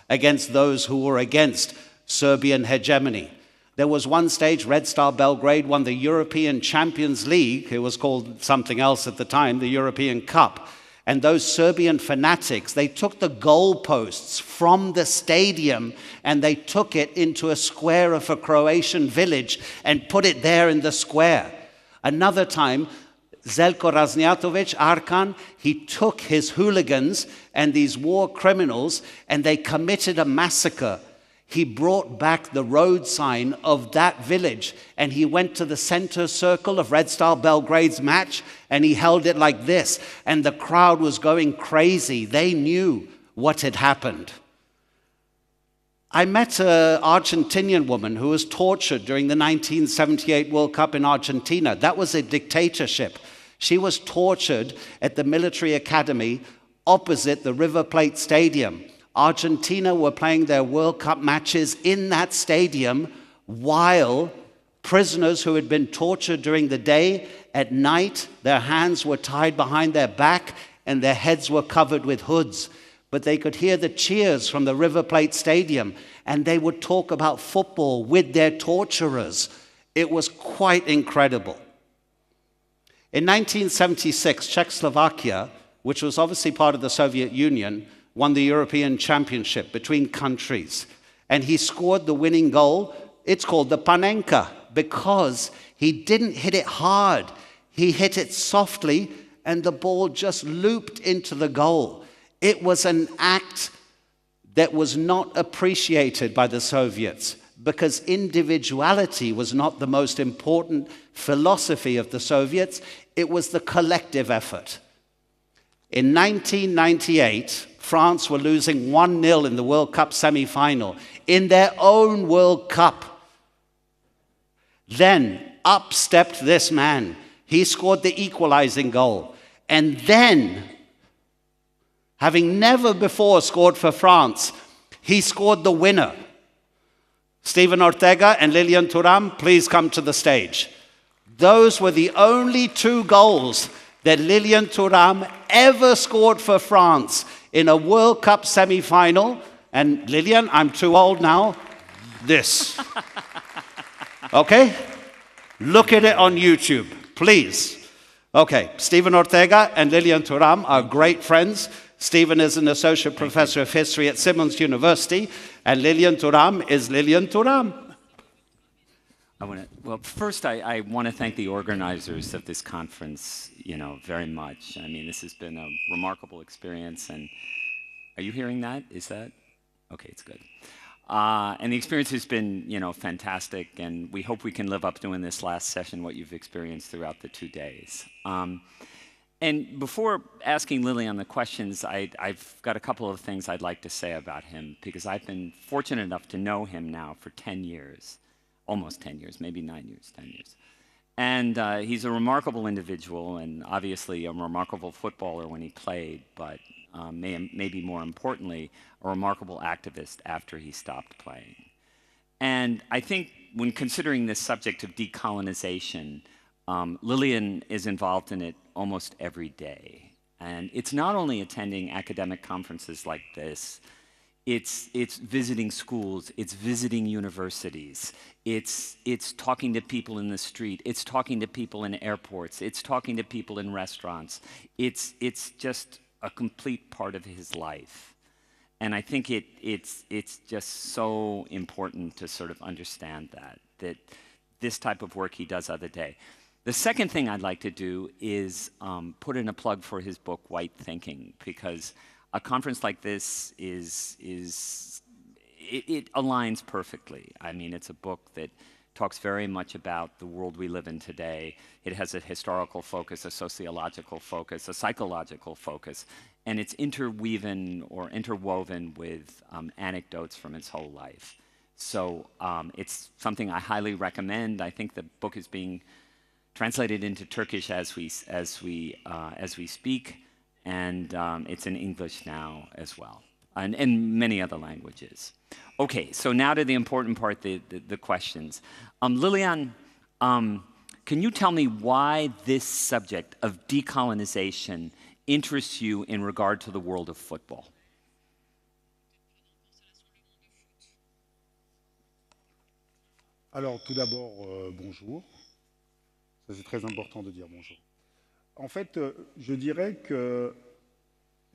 against those who were against Serbian hegemony. There was one stage, Red Star Belgrade won the European Champions League. It was called something else at the time, the European Cup. And those Serbian fanatics, they took the goalposts from the stadium and they took it into a square of a Croatian village and put it there in the square. Another time, Zeljko Raznjatovic, Arkan, he took his hooligans and these war criminals and they committed a massacre. He brought back the road sign of that village and he went to the center circle of Red Star Belgrade's match and he held it like this and the crowd was going crazy. They knew what had happened. I met an Argentinian woman who was tortured during the 1978 World Cup in Argentina. That was a dictatorship. She was tortured at the military academy opposite the River Plate Stadium. Argentina were playing their World Cup matches in that stadium while prisoners who had been tortured during the day, at night, their hands were tied behind their back and their heads were covered with hoods. But they could hear the cheers from the River Plate Stadium and they would talk about football with their torturers. It was quite incredible. In 1976, Czechoslovakia, which was obviously part of the Soviet Union, won the European Championship between countries. And he scored the winning goal. It's called the Panenka because he didn't hit it hard. He hit it softly and the ball just looped into the goal. It was an act that was not appreciated by the Soviets because individuality was not the most important philosophy of the Soviets. It was the collective effort. In 1998, France were losing 1-0 in the World Cup semi-final in their own World Cup. Then up stepped this man. He scored the equalizing goal. And then, having never before scored for France, he scored the winner. Steven Ortega and Lilian Thuram, please come to the stage. Those were the only two goals that Lilian Thuram ever scored for France in a World Cup semi-final. And Lilian, I'm too old now. This. Okay? Look at it on YouTube, please. Okay, Steven Ortega and Lilian Thuram are great friends. Steven is an associate professor of history at Simmons University, and Lilian Thuram is Lilian Thuram. Well, first I want to thank the organizers of this conference, very much. I mean, this has been a remarkable experience, and are you hearing that? Is that? Okay, it's good. And the experience has been, fantastic, and we hope we can live up to in this last session what you've experienced throughout the 2 days. And before asking Lilian the questions, I've got a couple of things I'd like to say about him, because I've been fortunate enough to know him now for 10 years. Almost 10 years, maybe 9 years, 10 years. And he's a remarkable individual and obviously a remarkable footballer when he played, but maybe more importantly, a remarkable activist after he stopped playing. And I think when considering this subject of decolonization, Lilian is involved in it almost every day. And it's not only attending academic conferences like this, it's visiting schools, it's visiting universities, it's talking to people in the street, it's talking to people in airports, it's talking to people in restaurants. It's just a complete part of his life. And I think it's just so important to sort of understand that this type of work he does other day. The second thing I'd like to do is put in a plug for his book, White Thinking, because a conference like this it aligns perfectly. I mean, it's a book that talks very much about the world we live in today. It has a historical focus, a sociological focus, a psychological focus, and it's interwoven with anecdotes from his whole life. So it's something I highly recommend. I think the book is being translated into Turkish as we speak, and it's in English now as well, and many other languages. Okay, so now to the important part, the questions. Lilian, can you tell me why this subject of decolonization interests you in regard to the world of football? Alors, tout d'abord, bonjour. Ça, c'est très important de dire bonjour. En fait, je dirais que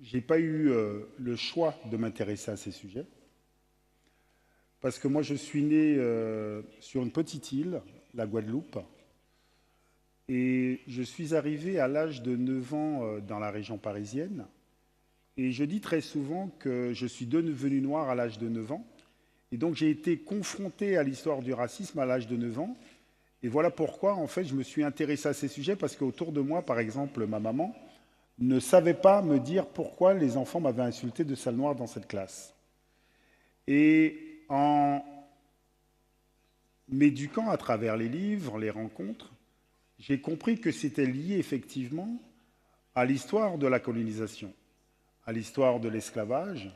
je n'ai pas eu le choix de m'intéresser à ces sujets. Parce que moi, je suis né sur une petite île, la Guadeloupe. Et je suis arrivé à l'âge de 9 ans dans la région parisienne. Et je dis très souvent que je suis devenu noir à l'âge de 9 ans. Et donc, j'ai été confronté à l'histoire du racisme à l'âge de 9 ans. Et voilà pourquoi, en fait, je me suis intéressé à ces sujets, parce qu'autour de moi, par exemple, ma maman ne savait pas me dire pourquoi les enfants m'avaient insulté de sale noir dans cette classe. Et en m'éduquant à travers les livres, les rencontres, j'ai compris que c'était lié effectivement à l'histoire de la colonisation, à l'histoire de l'esclavage,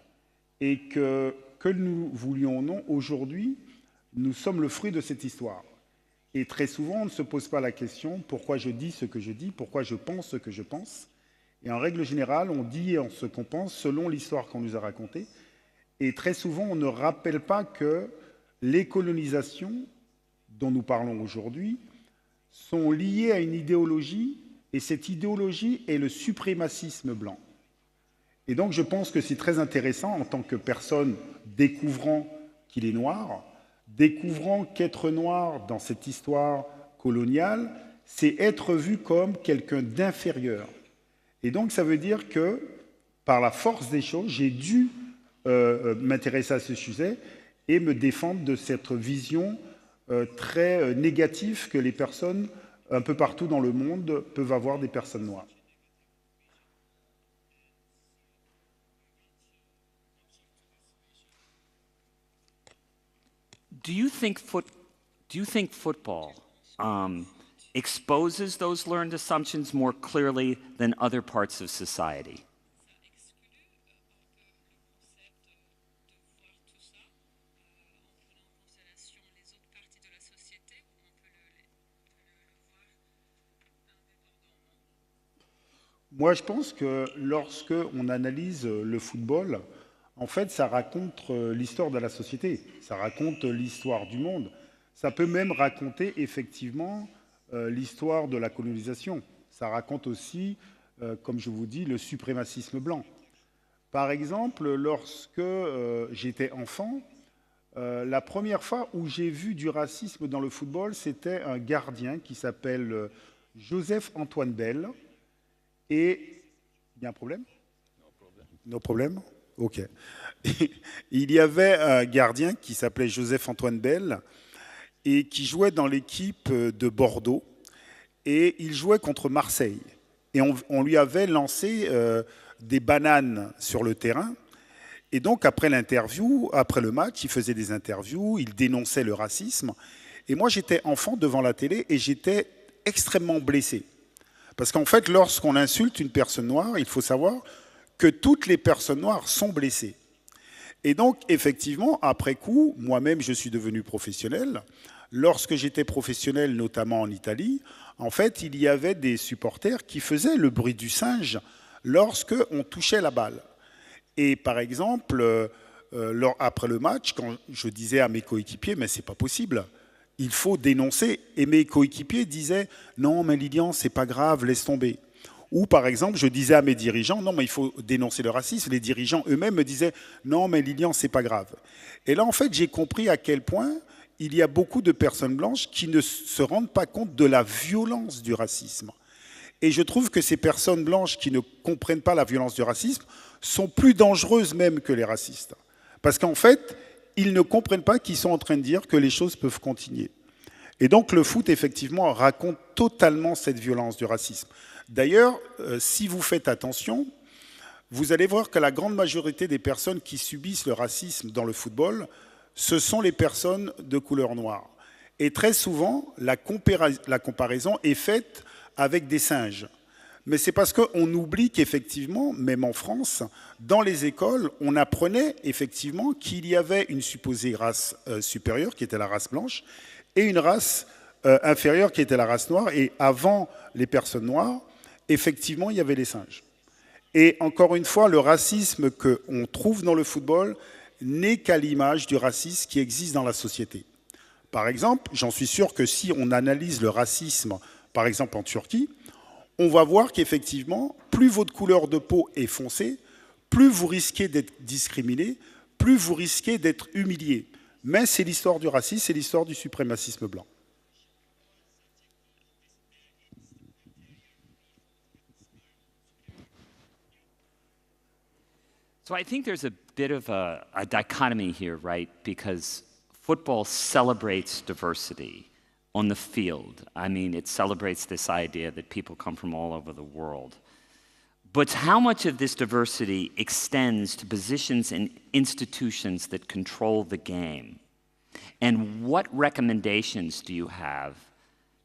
et que nous voulions ou non, aujourd'hui, nous sommes le fruit de cette histoire. Et très souvent, on ne se pose pas la question pourquoi je dis ce que je dis, pourquoi je pense ce que je pense. Et en règle générale, on dit ce qu'on pense selon l'histoire qu'on nous a racontée. Et très souvent, on ne rappelle pas que les colonisations dont nous parlons aujourd'hui sont liées à une idéologie, et cette idéologie est le suprémacisme blanc. Et donc, je pense que c'est très intéressant en tant que personne découvrant qu'il est noir, découvrant qu'être noir dans cette histoire coloniale, c'est être vu comme quelqu'un d'inférieur. Et donc, ça veut dire que, par la force des choses, j'ai dû m'intéresser à ce sujet et me défendre de cette vision très négative que les personnes, un peu partout dans le monde, peuvent avoir des personnes noires. Do you think football exposes those learned assumptions more clearly than other parts of society? Moi, je pense que lorsque on analyse le football, en fait, ça raconte l'histoire de la société, ça raconte l'histoire du monde. Ça peut même raconter effectivement l'histoire de la colonisation. Ça raconte aussi, comme je vous dis, le suprémacisme blanc. Par exemple, lorsque j'étais enfant, la première fois où j'ai vu du racisme dans le football, c'était un gardien qui s'appelle Joseph-Antoine Bell. Et il y a un problème? No problème. Ok. Il y avait un gardien qui s'appelait Joseph-Antoine Bell et qui jouait dans l'équipe de Bordeaux. Et il jouait contre Marseille. Et on lui avait lancé des bananes sur le terrain. Et donc, après l'interview, après le match, il faisait des interviews, il dénonçait le racisme. Et moi, j'étais enfant devant la télé et j'étais extrêmement blessé. Parce qu'en fait, lorsqu'on insulte une personne noire, il faut savoir que toutes les personnes noires sont blessées. Et donc, effectivement, après coup, moi-même, je suis devenu professionnel. Lorsque j'étais professionnel, notamment en Italie, en fait, il y avait des supporters qui faisaient le bruit du singe lorsqu'on touchait la balle. Et par exemple, après le match, quand je disais à mes coéquipiers, mais c'est pas possible, il faut dénoncer. Et mes coéquipiers disaient, non, mais Lilian, c'est pas grave, laisse tomber. Ou par exemple, je disais à mes dirigeants, non, mais il faut dénoncer le racisme. Les dirigeants eux-mêmes me disaient, non, mais Lilian, c'est pas grave. Et là, en fait, j'ai compris à quel point il y a beaucoup de personnes blanches qui ne se rendent pas compte de la violence du racisme. Et je trouve que ces personnes blanches qui ne comprennent pas la violence du racisme sont plus dangereuses même que les racistes. Parce qu'en fait, ils ne comprennent pas qu'ils sont en train de dire que les choses peuvent continuer. Et donc le foot, effectivement, raconte totalement cette violence du racisme. D'ailleurs, si vous faites attention, vous allez voir que la grande majorité des personnes qui subissent le racisme dans le football, ce sont les personnes de couleur noire. Et très souvent, la comparaison est faite avec des singes. Mais c'est parce qu'on oublie qu'effectivement, même en France, dans les écoles, on apprenait effectivement qu'il y avait une supposée race supérieure, qui était la race blanche, et une race inférieure, qui était la race noire. Et avant les personnes noires, effectivement, il y avait les singes. Et encore une fois, le racisme qu'on trouve dans le football n'est qu'à l'image du racisme qui existe dans la société. Par exemple, j'en suis sûr que si on analyse le racisme, par exemple en Turquie, on va voir qu'effectivement, plus votre couleur de peau est foncée, plus vous risquez d'être discriminé, plus vous risquez d'être humilié. Mais c'est l'histoire du racisme, c'est l'histoire du suprémacisme blanc. So I think there's a bit of a dichotomy here, right? Because football celebrates diversity on the field. I mean, it celebrates this idea that people come from all over the world. But how much of this diversity extends to positions and institutions that control the game? And what recommendations do you have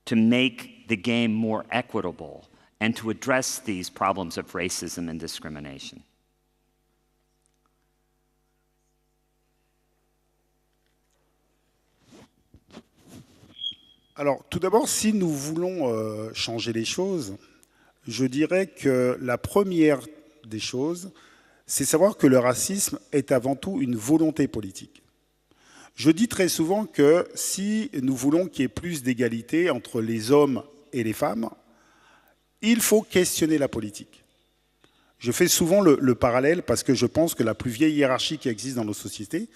to make the game more equitable and to address these problems of racism and discrimination? Alors, tout d'abord, si nous voulons changer les choses, je dirais que la première des choses, c'est savoir que le racisme est avant tout une volonté politique. Je dis très souvent que si nous voulons qu'il y ait plus d'égalité entre les hommes et les femmes, il faut questionner la politique. Je fais souvent le parallèle parce que je pense que la plus vieille hiérarchie qui existe dans nos sociétés,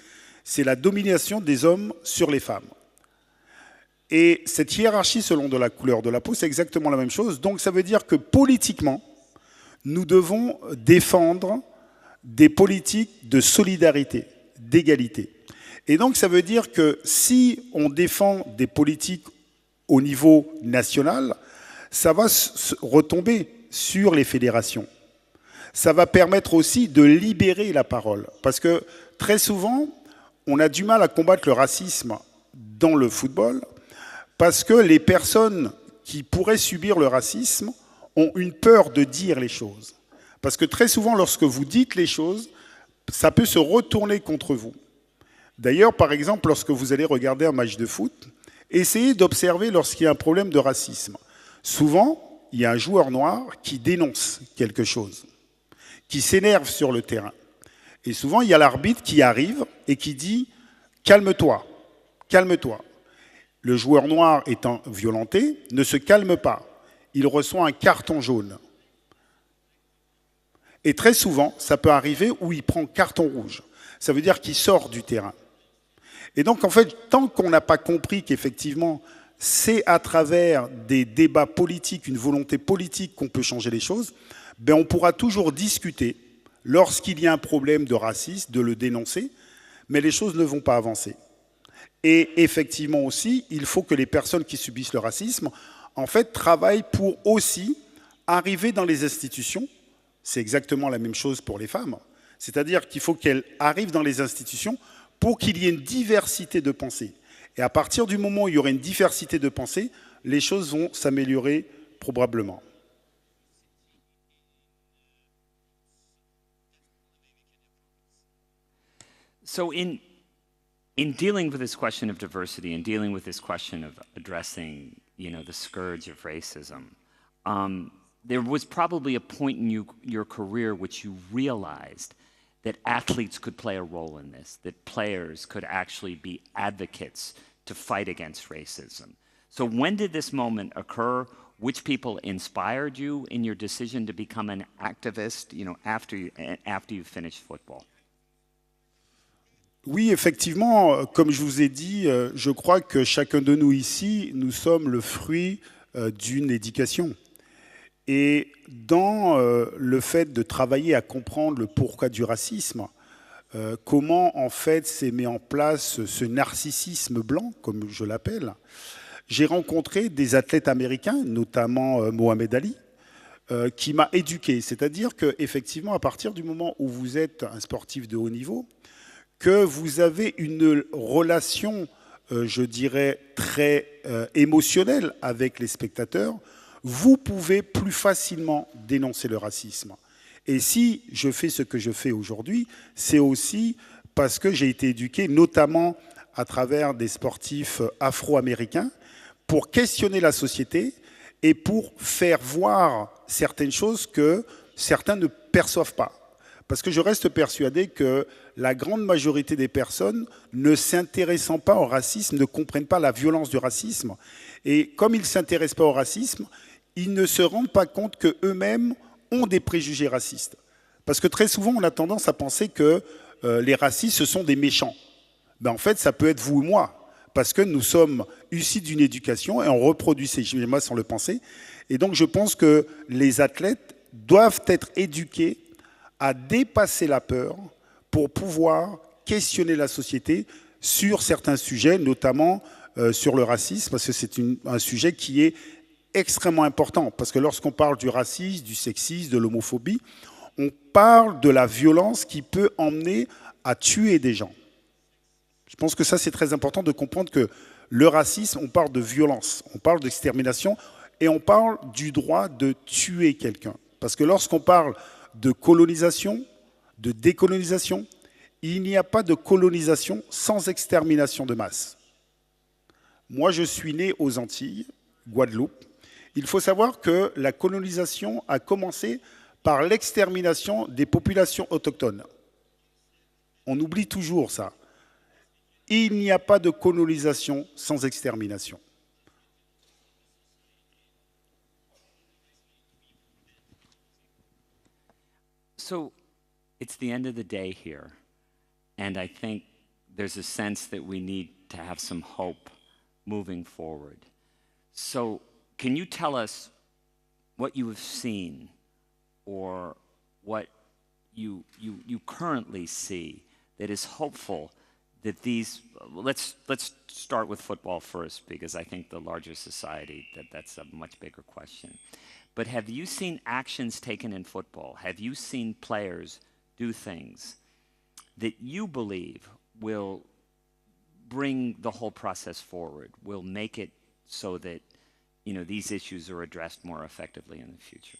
c'est la domination des hommes sur les femmes. Et cette hiérarchie selon de la couleur de la peau, c'est exactement la même chose. Donc ça veut dire que politiquement, nous devons défendre des politiques de solidarité, d'égalité. Et donc ça veut dire que si on défend des politiques au niveau national, ça va retomber sur les fédérations. Ça va permettre aussi de libérer la parole. Parce que très souvent, on a du mal à combattre le racisme dans le football, parce que les personnes qui pourraient subir le racisme ont une peur de dire les choses. Parce que très souvent, lorsque vous dites les choses, ça peut se retourner contre vous. D'ailleurs, par exemple, lorsque vous allez regarder un match de foot, essayez d'observer lorsqu'il y a un problème de racisme. Souvent, il y a un joueur noir qui dénonce quelque chose, qui s'énerve sur le terrain. Et souvent, il y a l'arbitre qui arrive et qui dit « calme-toi, calme-toi ». Le joueur noir étant violenté ne se calme pas. Il reçoit un carton jaune. Et très souvent, ça peut arriver où il prend carton rouge. Ça veut dire qu'il sort du terrain. Et donc, en fait, tant qu'on n'a pas compris qu'effectivement, c'est à travers des débats politiques, une volonté politique qu'on peut changer les choses, ben on pourra toujours discuter lorsqu'il y a un problème de racisme, de le dénoncer, mais les choses ne vont pas avancer. Et effectivement aussi, il faut que les personnes qui subissent le racisme, en fait, travaillent pour aussi arriver dans les institutions. C'est exactement la même chose pour les femmes. C'est-à-dire qu'il faut qu'elles arrivent dans les institutions pour qu'il y ait une diversité de pensée. Et à partir du moment où il y aura une diversité de pensée, les choses vont s'améliorer probablement. So in dealing with this question of diversity and dealing with this question of addressing, the scourge of racism, there was probably a point in your career which you realized that athletes could play a role in this, that players could actually be advocates to fight against racism. So when did this moment occur? Which people inspired you in your decision to become an activist, after you finished football? Oui, effectivement, comme je vous ai dit, je crois que chacun de nous ici, nous sommes le fruit d'une éducation. Et dans le fait de travailler à comprendre le pourquoi du racisme, comment en fait s'est mis en place ce narcissisme blanc, comme je l'appelle, j'ai rencontré des athlètes américains, notamment Mohamed Ali, qui m'a éduqué. C'est-à-dire qu'effectivement, à partir du moment où vous êtes un sportif de haut niveau, que vous avez une relation, je dirais, très émotionnelle avec les spectateurs, vous pouvez plus facilement dénoncer le racisme. Et si je fais ce que je fais aujourd'hui, c'est aussi parce que j'ai été éduqué, notamment à travers des sportifs afro-américains, pour questionner la société et pour faire voir certaines choses que certains ne perçoivent pas. Parce que je reste persuadé que la grande majorité des personnes ne s'intéressant pas au racisme ne comprennent pas la violence du racisme. Et comme ils ne s'intéressent pas au racisme, ils ne se rendent pas compte qu'eux-mêmes ont des préjugés racistes. Parce que très souvent, on a tendance à penser que les racistes, ce sont des méchants. Ben, en fait, ça peut être vous ou moi. Parce que nous sommes issus d'une éducation et on reproduit ces schémas sans le penser. Et donc, je pense que les athlètes doivent être éduqués à dépasser la peur pour pouvoir questionner la société sur certains sujets, notamment sur le racisme, parce que c'est un sujet qui est extrêmement important. Parce que lorsqu'on parle du racisme, du sexisme, de l'homophobie, on parle de la violence qui peut emmener à tuer des gens. Je pense que ça, c'est très important de comprendre que le racisme, on parle de violence, on parle d'extermination et on parle du droit de tuer quelqu'un. Parce que lorsqu'on parle de colonisation, de décolonisation, il n'y a pas de colonisation sans extermination de masse. Moi, je suis né aux Antilles, Guadeloupe. Il faut savoir que la colonisation a commencé par l'extermination des populations autochtones. On oublie toujours ça. Il n'y a pas de colonisation sans extermination. So it's the end of the day here, and I think there's a sense that we need to have some hope moving forward. So can you tell us what you have seen or what you currently see that is hopeful that these, let's start with football first, because I think the larger society, that's a much bigger question. But have you seen actions taken in football? Have you seen players do things that you believe will bring the whole process forward, will make it so that these issues are addressed more effectively in the future?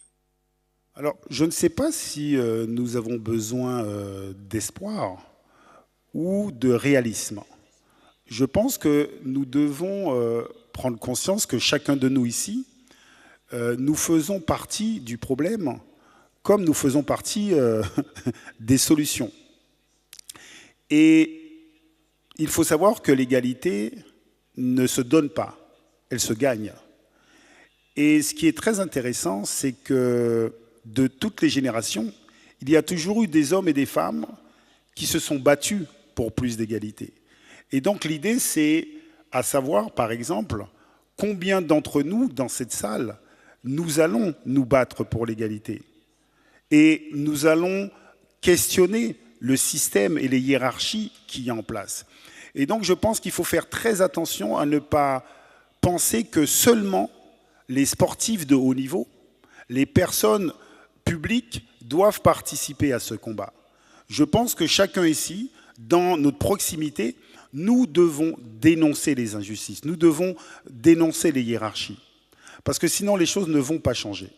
Alors, je ne sais pas si nous avons besoin d'espoir ou de réalisme. Je pense que nous devons prendre conscience que chacun de nous ici, nous faisons partie du problème comme nous faisons partie des solutions. Et il faut savoir que l'égalité ne se donne pas, elle se gagne. Et ce qui est très intéressant, c'est que de toutes les générations, il y a toujours eu des hommes et des femmes qui se sont battus pour plus d'égalité. Et donc l'idée, c'est à savoir, par exemple, combien d'entre nous, dans cette salle, nous allons nous battre pour l'égalité. Et nous allons questionner le système et les hiérarchies qu'il y a en place. Et donc je pense qu'il faut faire très attention à ne pas penser que seulement les sportifs de haut niveau, les personnes publiques doivent participer à ce combat. Je pense que chacun ici, dans notre proximité, nous devons dénoncer les injustices, nous devons dénoncer les hiérarchies. Parce que sinon, les choses ne vont pas changer.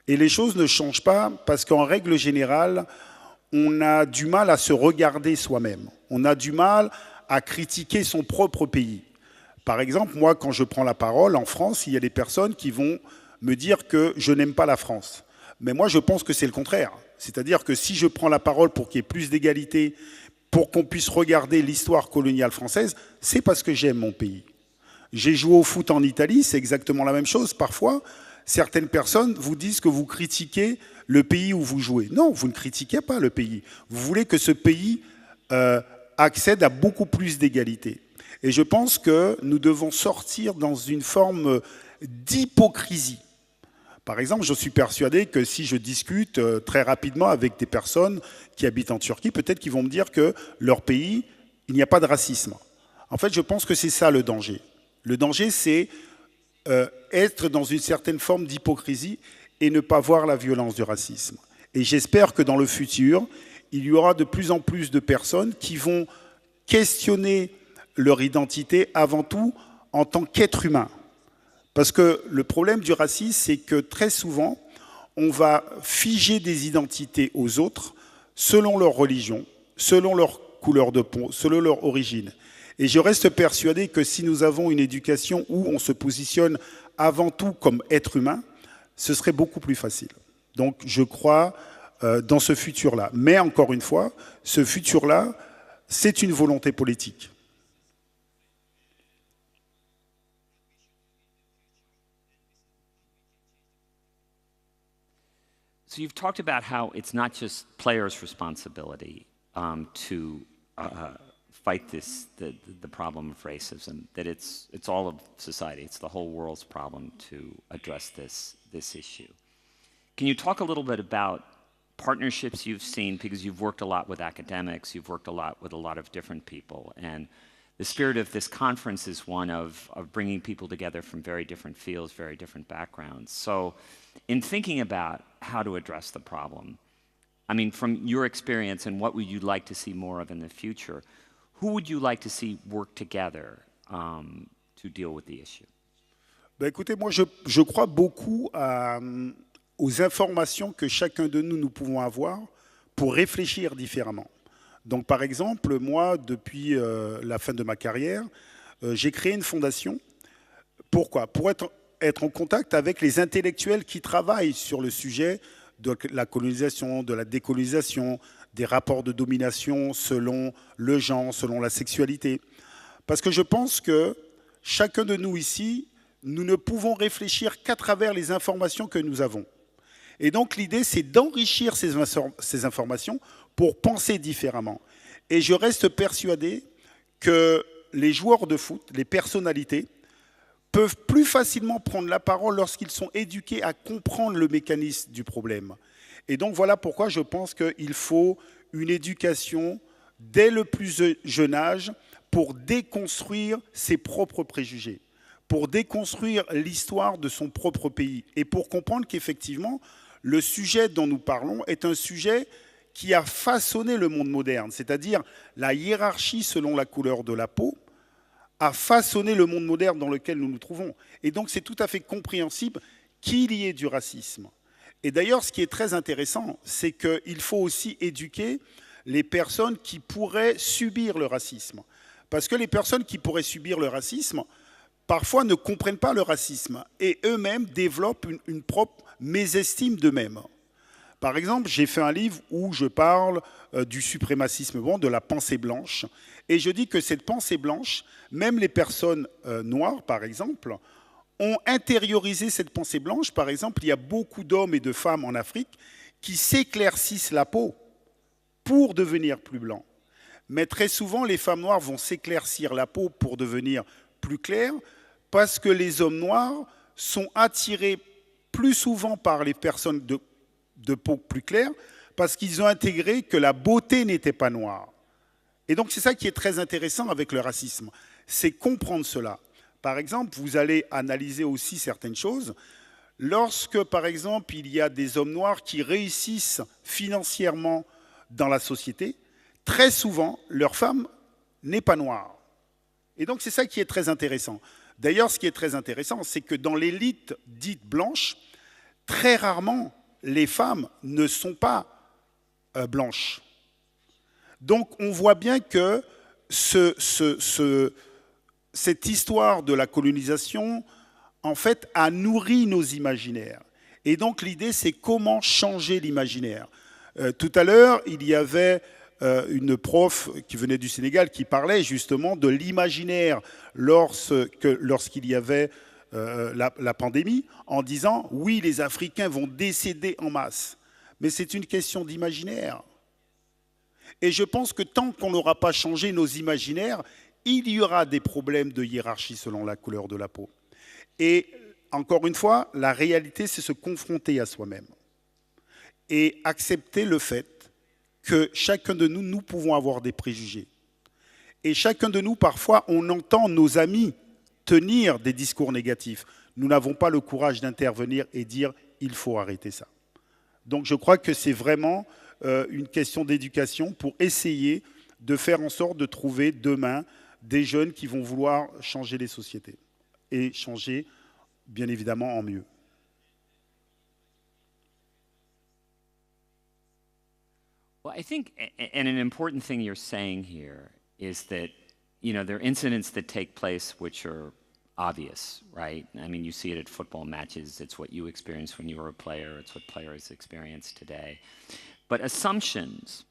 Et les choses ne changent pas parce qu'en règle générale, on a du mal à se regarder soi-même. On a du mal à critiquer son propre pays. Par exemple, moi, quand je prends la parole en France, il y a des personnes qui vont me dire que je n'aime pas la France. Mais moi, je pense que c'est le contraire. C'est-à-dire que si je prends la parole pour qu'il y ait plus d'égalité, pour qu'on puisse regarder l'histoire coloniale française, c'est parce que j'aime mon pays. J'ai joué au foot en Italie, c'est exactement la même chose. Parfois, certaines personnes vous disent que vous critiquez le pays où vous jouez. Non, vous ne critiquez pas le pays. Vous voulez que ce pays accède à beaucoup plus d'égalité. Et je pense que nous devons sortir dans une forme d'hypocrisie. Par exemple, je suis persuadé que si je discute très rapidement avec des personnes qui habitent en Turquie, peut-être qu'ils vont me dire que leur pays, il n'y a pas de racisme. En fait, je pense que c'est ça le danger. Le danger, c'est être dans une certaine forme d'hypocrisie et ne pas voir la violence du racisme. Et j'espère que dans le futur, il y aura de plus en plus de personnes qui vont questionner leur identité avant tout en tant qu'être humain. Parce que le problème du racisme, c'est que très souvent, on va figer des identités aux autres selon leur religion, selon leur couleur de peau, selon leur origine. Et je reste persuadé que si nous avons une éducation où on se positionne avant tout comme être humain, ce serait beaucoup plus facile. Donc je crois dans ce futur-là. Mais encore une fois, ce futur-là, c'est une volonté politique. So you've talked about how it's not just players' responsibility to fight the problem of racism, that it's all of society, it's the whole world's problem to address this issue. Can you talk a little bit about partnerships you've seen, because you've worked a lot with academics, you've worked a lot with a lot of different people, and the spirit of this conference is one of bringing people together from very different fields, very different backgrounds. So in thinking about how to address the problem, I mean, from your experience and what would you like to see more of in the future, who would you like to see work together to deal with the issue? Ben écoutez, moi je crois beaucoup aux informations que chacun de nous pouvons avoir pour réfléchir différemment. Donc par exemple, moi, depuis la fin de ma carrière, j'ai créé une fondation. Pourquoi? Pour être en contact avec les intellectuels qui travaillent sur le sujet de la colonisation, de la décolonisation, des rapports de domination selon le genre, selon la sexualité. Parce que je pense que chacun de nous ici, nous ne pouvons réfléchir qu'à travers les informations que nous avons. Et donc l'idée, c'est d'enrichir ces informations pour penser différemment. Et je reste persuadé que les joueurs de foot, les personnalités, peuvent plus facilement prendre la parole lorsqu'ils sont éduqués à comprendre le mécanisme du problème. Et donc voilà pourquoi je pense qu'il faut une éducation dès le plus jeune âge pour déconstruire ses propres préjugés, pour déconstruire l'histoire de son propre pays et pour comprendre qu'effectivement, le sujet dont nous parlons est un sujet qui a façonné le monde moderne, c'est-à-dire la hiérarchie selon la couleur de la peau a façonné le monde moderne dans lequel nous nous trouvons. Et donc c'est tout à fait compréhensible qu'il y ait du racisme. Et d'ailleurs, ce qui est très intéressant, c'est qu'il faut aussi éduquer les personnes qui pourraient subir le racisme. Parce que les personnes qui pourraient subir le racisme, parfois ne comprennent pas le racisme et eux-mêmes développent une propre mésestime d'eux-mêmes. Par exemple, j'ai fait un livre où je parle du suprémacisme blanc, de la pensée blanche, et je dis que cette pensée blanche, même les personnes noires, par exemple, ont intériorisé cette pensée blanche. Par exemple, il y a beaucoup d'hommes et de femmes en Afrique qui s'éclaircissent la peau pour devenir plus blancs. Mais très souvent, les femmes noires vont s'éclaircir la peau pour devenir plus claires parce que les hommes noirs sont attirés plus souvent par les personnes de peau plus claire parce qu'ils ont intégré que la beauté n'était pas noire. Et donc c'est ça qui est très intéressant avec le racisme, c'est comprendre cela. Par exemple, vous allez analyser aussi certaines choses. Lorsque, par exemple, il y a des hommes noirs qui réussissent financièrement dans la société, très souvent, leur femme n'est pas noire. Et donc c'est ça qui est très intéressant. D'ailleurs, ce qui est très intéressant, c'est que dans l'élite dite blanche, très rarement, les femmes ne sont pas blanches. Donc on voit bien que cette histoire de la colonisation, en fait, a nourri nos imaginaires. Et donc l'idée, c'est comment changer l'imaginaire. Tout à l'heure, il y avait une prof qui venait du Sénégal qui parlait justement de l'imaginaire lorsqu'il y avait la pandémie, en disant « oui, les Africains vont décéder en masse ». Mais c'est une question d'imaginaire. Et je pense que tant qu'on n'aura pas changé nos imaginaires, il y aura des problèmes de hiérarchie selon la couleur de la peau. Et encore une fois, la réalité, c'est se confronter à soi-même et accepter le fait que chacun de nous, nous pouvons avoir des préjugés. Et chacun de nous, parfois, on entend nos amis tenir des discours négatifs. Nous n'avons pas le courage d'intervenir et dire « il faut arrêter ça ». Donc je crois que c'est vraiment une question d'éducation pour essayer de faire en sorte de trouver demain des jeunes qui vont vouloir changer les sociétés et changer, bien évidemment, en mieux. Well, I think, and an important thing you're saying here is that you know, there are incidents that take place which are obvious, right? I mean, you see it at football matches. It's what you experienced when you were a player. It's what players experience today. But assumptions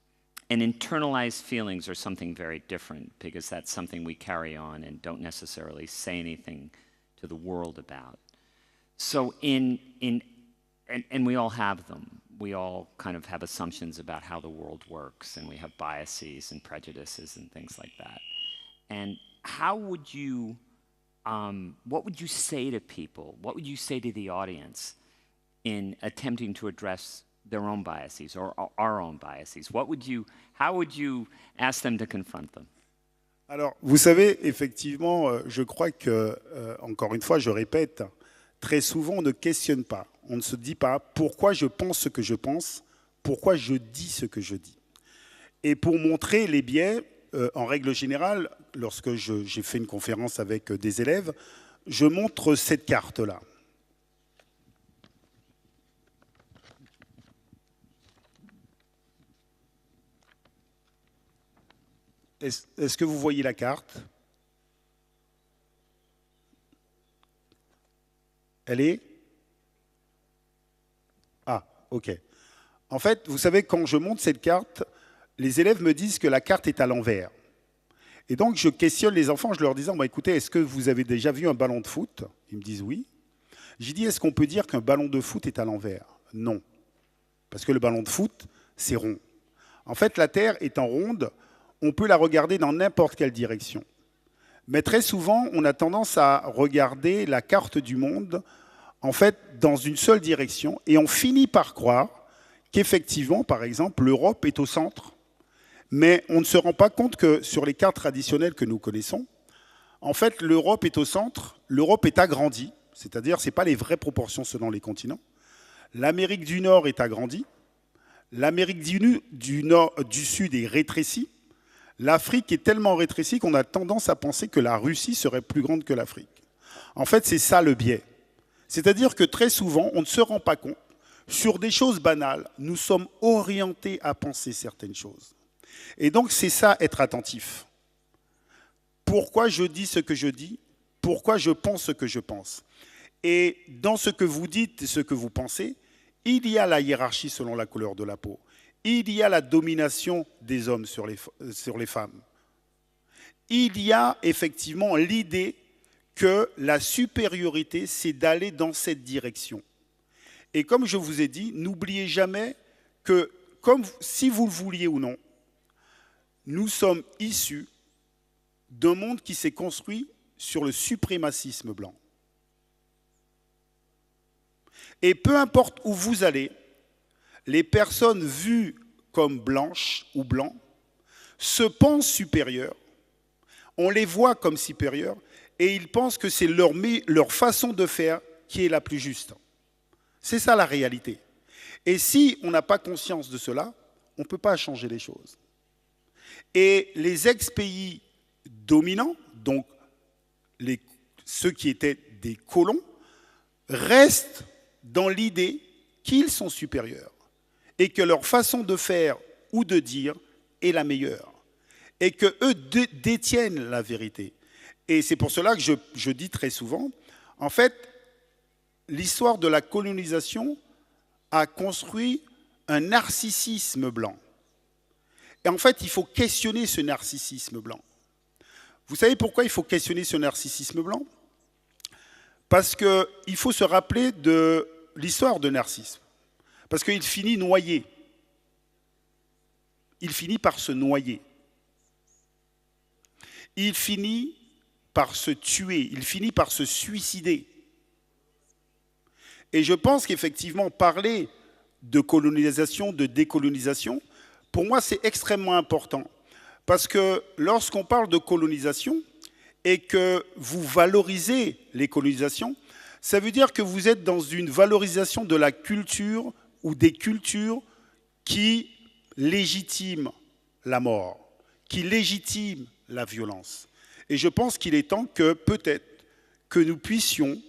and internalized feelings are something very different, because that's something we carry on and don't necessarily say anything to the world about. So and we all have them. We all kind of have assumptions about how the world works, and we have biases and prejudices and things like that. And how would you, what would you say to people? What would you say to the audience in attempting to address their own biases or our own biases? How would you ask them to confront them? Alors, vous savez, effectivement, je crois que, encore une fois, je répète, très souvent, on ne questionne pas. On ne se dit pas pourquoi je pense ce que je pense, pourquoi je dis ce que je dis. Et pour montrer les biais, en règle générale, lorsque j'ai fait une conférence avec des élèves, je montre cette carte-là. Est-ce que vous voyez la carte? Elle est? Ah, ok. En fait, vous savez, quand je montre cette carte, les élèves me disent que la carte est à l'envers. Et donc, je questionne les enfants, je leur disant, bah, écoutez, est-ce que vous avez déjà vu un ballon de foot? Ils me disent oui. J'ai dit, est-ce qu'on peut dire qu'un ballon de foot est à l'envers? Non. Parce que le ballon de foot, c'est rond. En fait, la Terre étant ronde, on peut la regarder dans n'importe quelle direction. Mais très souvent, on a tendance à regarder la carte du monde, en fait, dans une seule direction, et on finit par croire qu'effectivement, par exemple, l'Europe est au centre. Mais on ne se rend pas compte que sur les cartes traditionnelles que nous connaissons, en fait, l'Europe est au centre, l'Europe est agrandie, c'est-à-dire ce n'est pas les vraies proportions selon les continents. L'Amérique du Nord est agrandie, l'Amérique du Sud est rétrécie. L'Afrique est tellement rétrécie qu'on a tendance à penser que la Russie serait plus grande que l'Afrique. En fait, c'est ça le biais. C'est-à-dire que très souvent, on ne se rend pas compte. Sur des choses banales, nous sommes orientés à penser certaines choses. Et donc, c'est ça, être attentif. Pourquoi je dis ce que je dis? Pourquoi je pense ce que je pense? Et dans ce que vous dites et ce que vous pensez, il y a la hiérarchie selon la couleur de la peau. Il y a la domination des hommes sur les femmes. Il y a effectivement l'idée que la supériorité, c'est d'aller dans cette direction. Et comme je vous ai dit, n'oubliez jamais que, si vous le vouliez ou non, nous sommes issus d'un monde qui s'est construit sur le suprémacisme blanc. Et peu importe où vous allez, les personnes vues comme blanches ou blancs se pensent supérieures, on les voit comme supérieures, et ils pensent que c'est leur façon de faire qui est la plus juste. C'est ça la réalité. Et si on n'a pas conscience de cela, on ne peut pas changer les choses. Et les ex-pays dominants, donc ceux qui étaient des colons, restent dans l'idée qu'ils sont supérieurs et que leur façon de faire ou de dire est la meilleure et qu'eux détiennent la vérité. Et c'est pour cela que je dis très souvent, en fait, l'histoire de la colonisation a construit un narcissisme blanc. Et en fait, il faut questionner ce narcissisme blanc. Vous savez pourquoi il faut questionner ce narcissisme blanc? Parce qu'il faut se rappeler de l'histoire de Narcisse. Parce qu'il finit noyé. Il finit par se noyer. Il finit par se tuer. Il finit par se suicider. Et je pense qu'effectivement, parler de colonisation, de décolonisation, pour moi, c'est extrêmement important. Parce que lorsqu'on parle de colonisation et que vous valorisez les colonisations, ça veut dire que vous êtes dans une valorisation de la culture ou des cultures qui légitiment la mort, qui légitiment la violence. Et je pense qu'il est temps que peut-être que nous puissions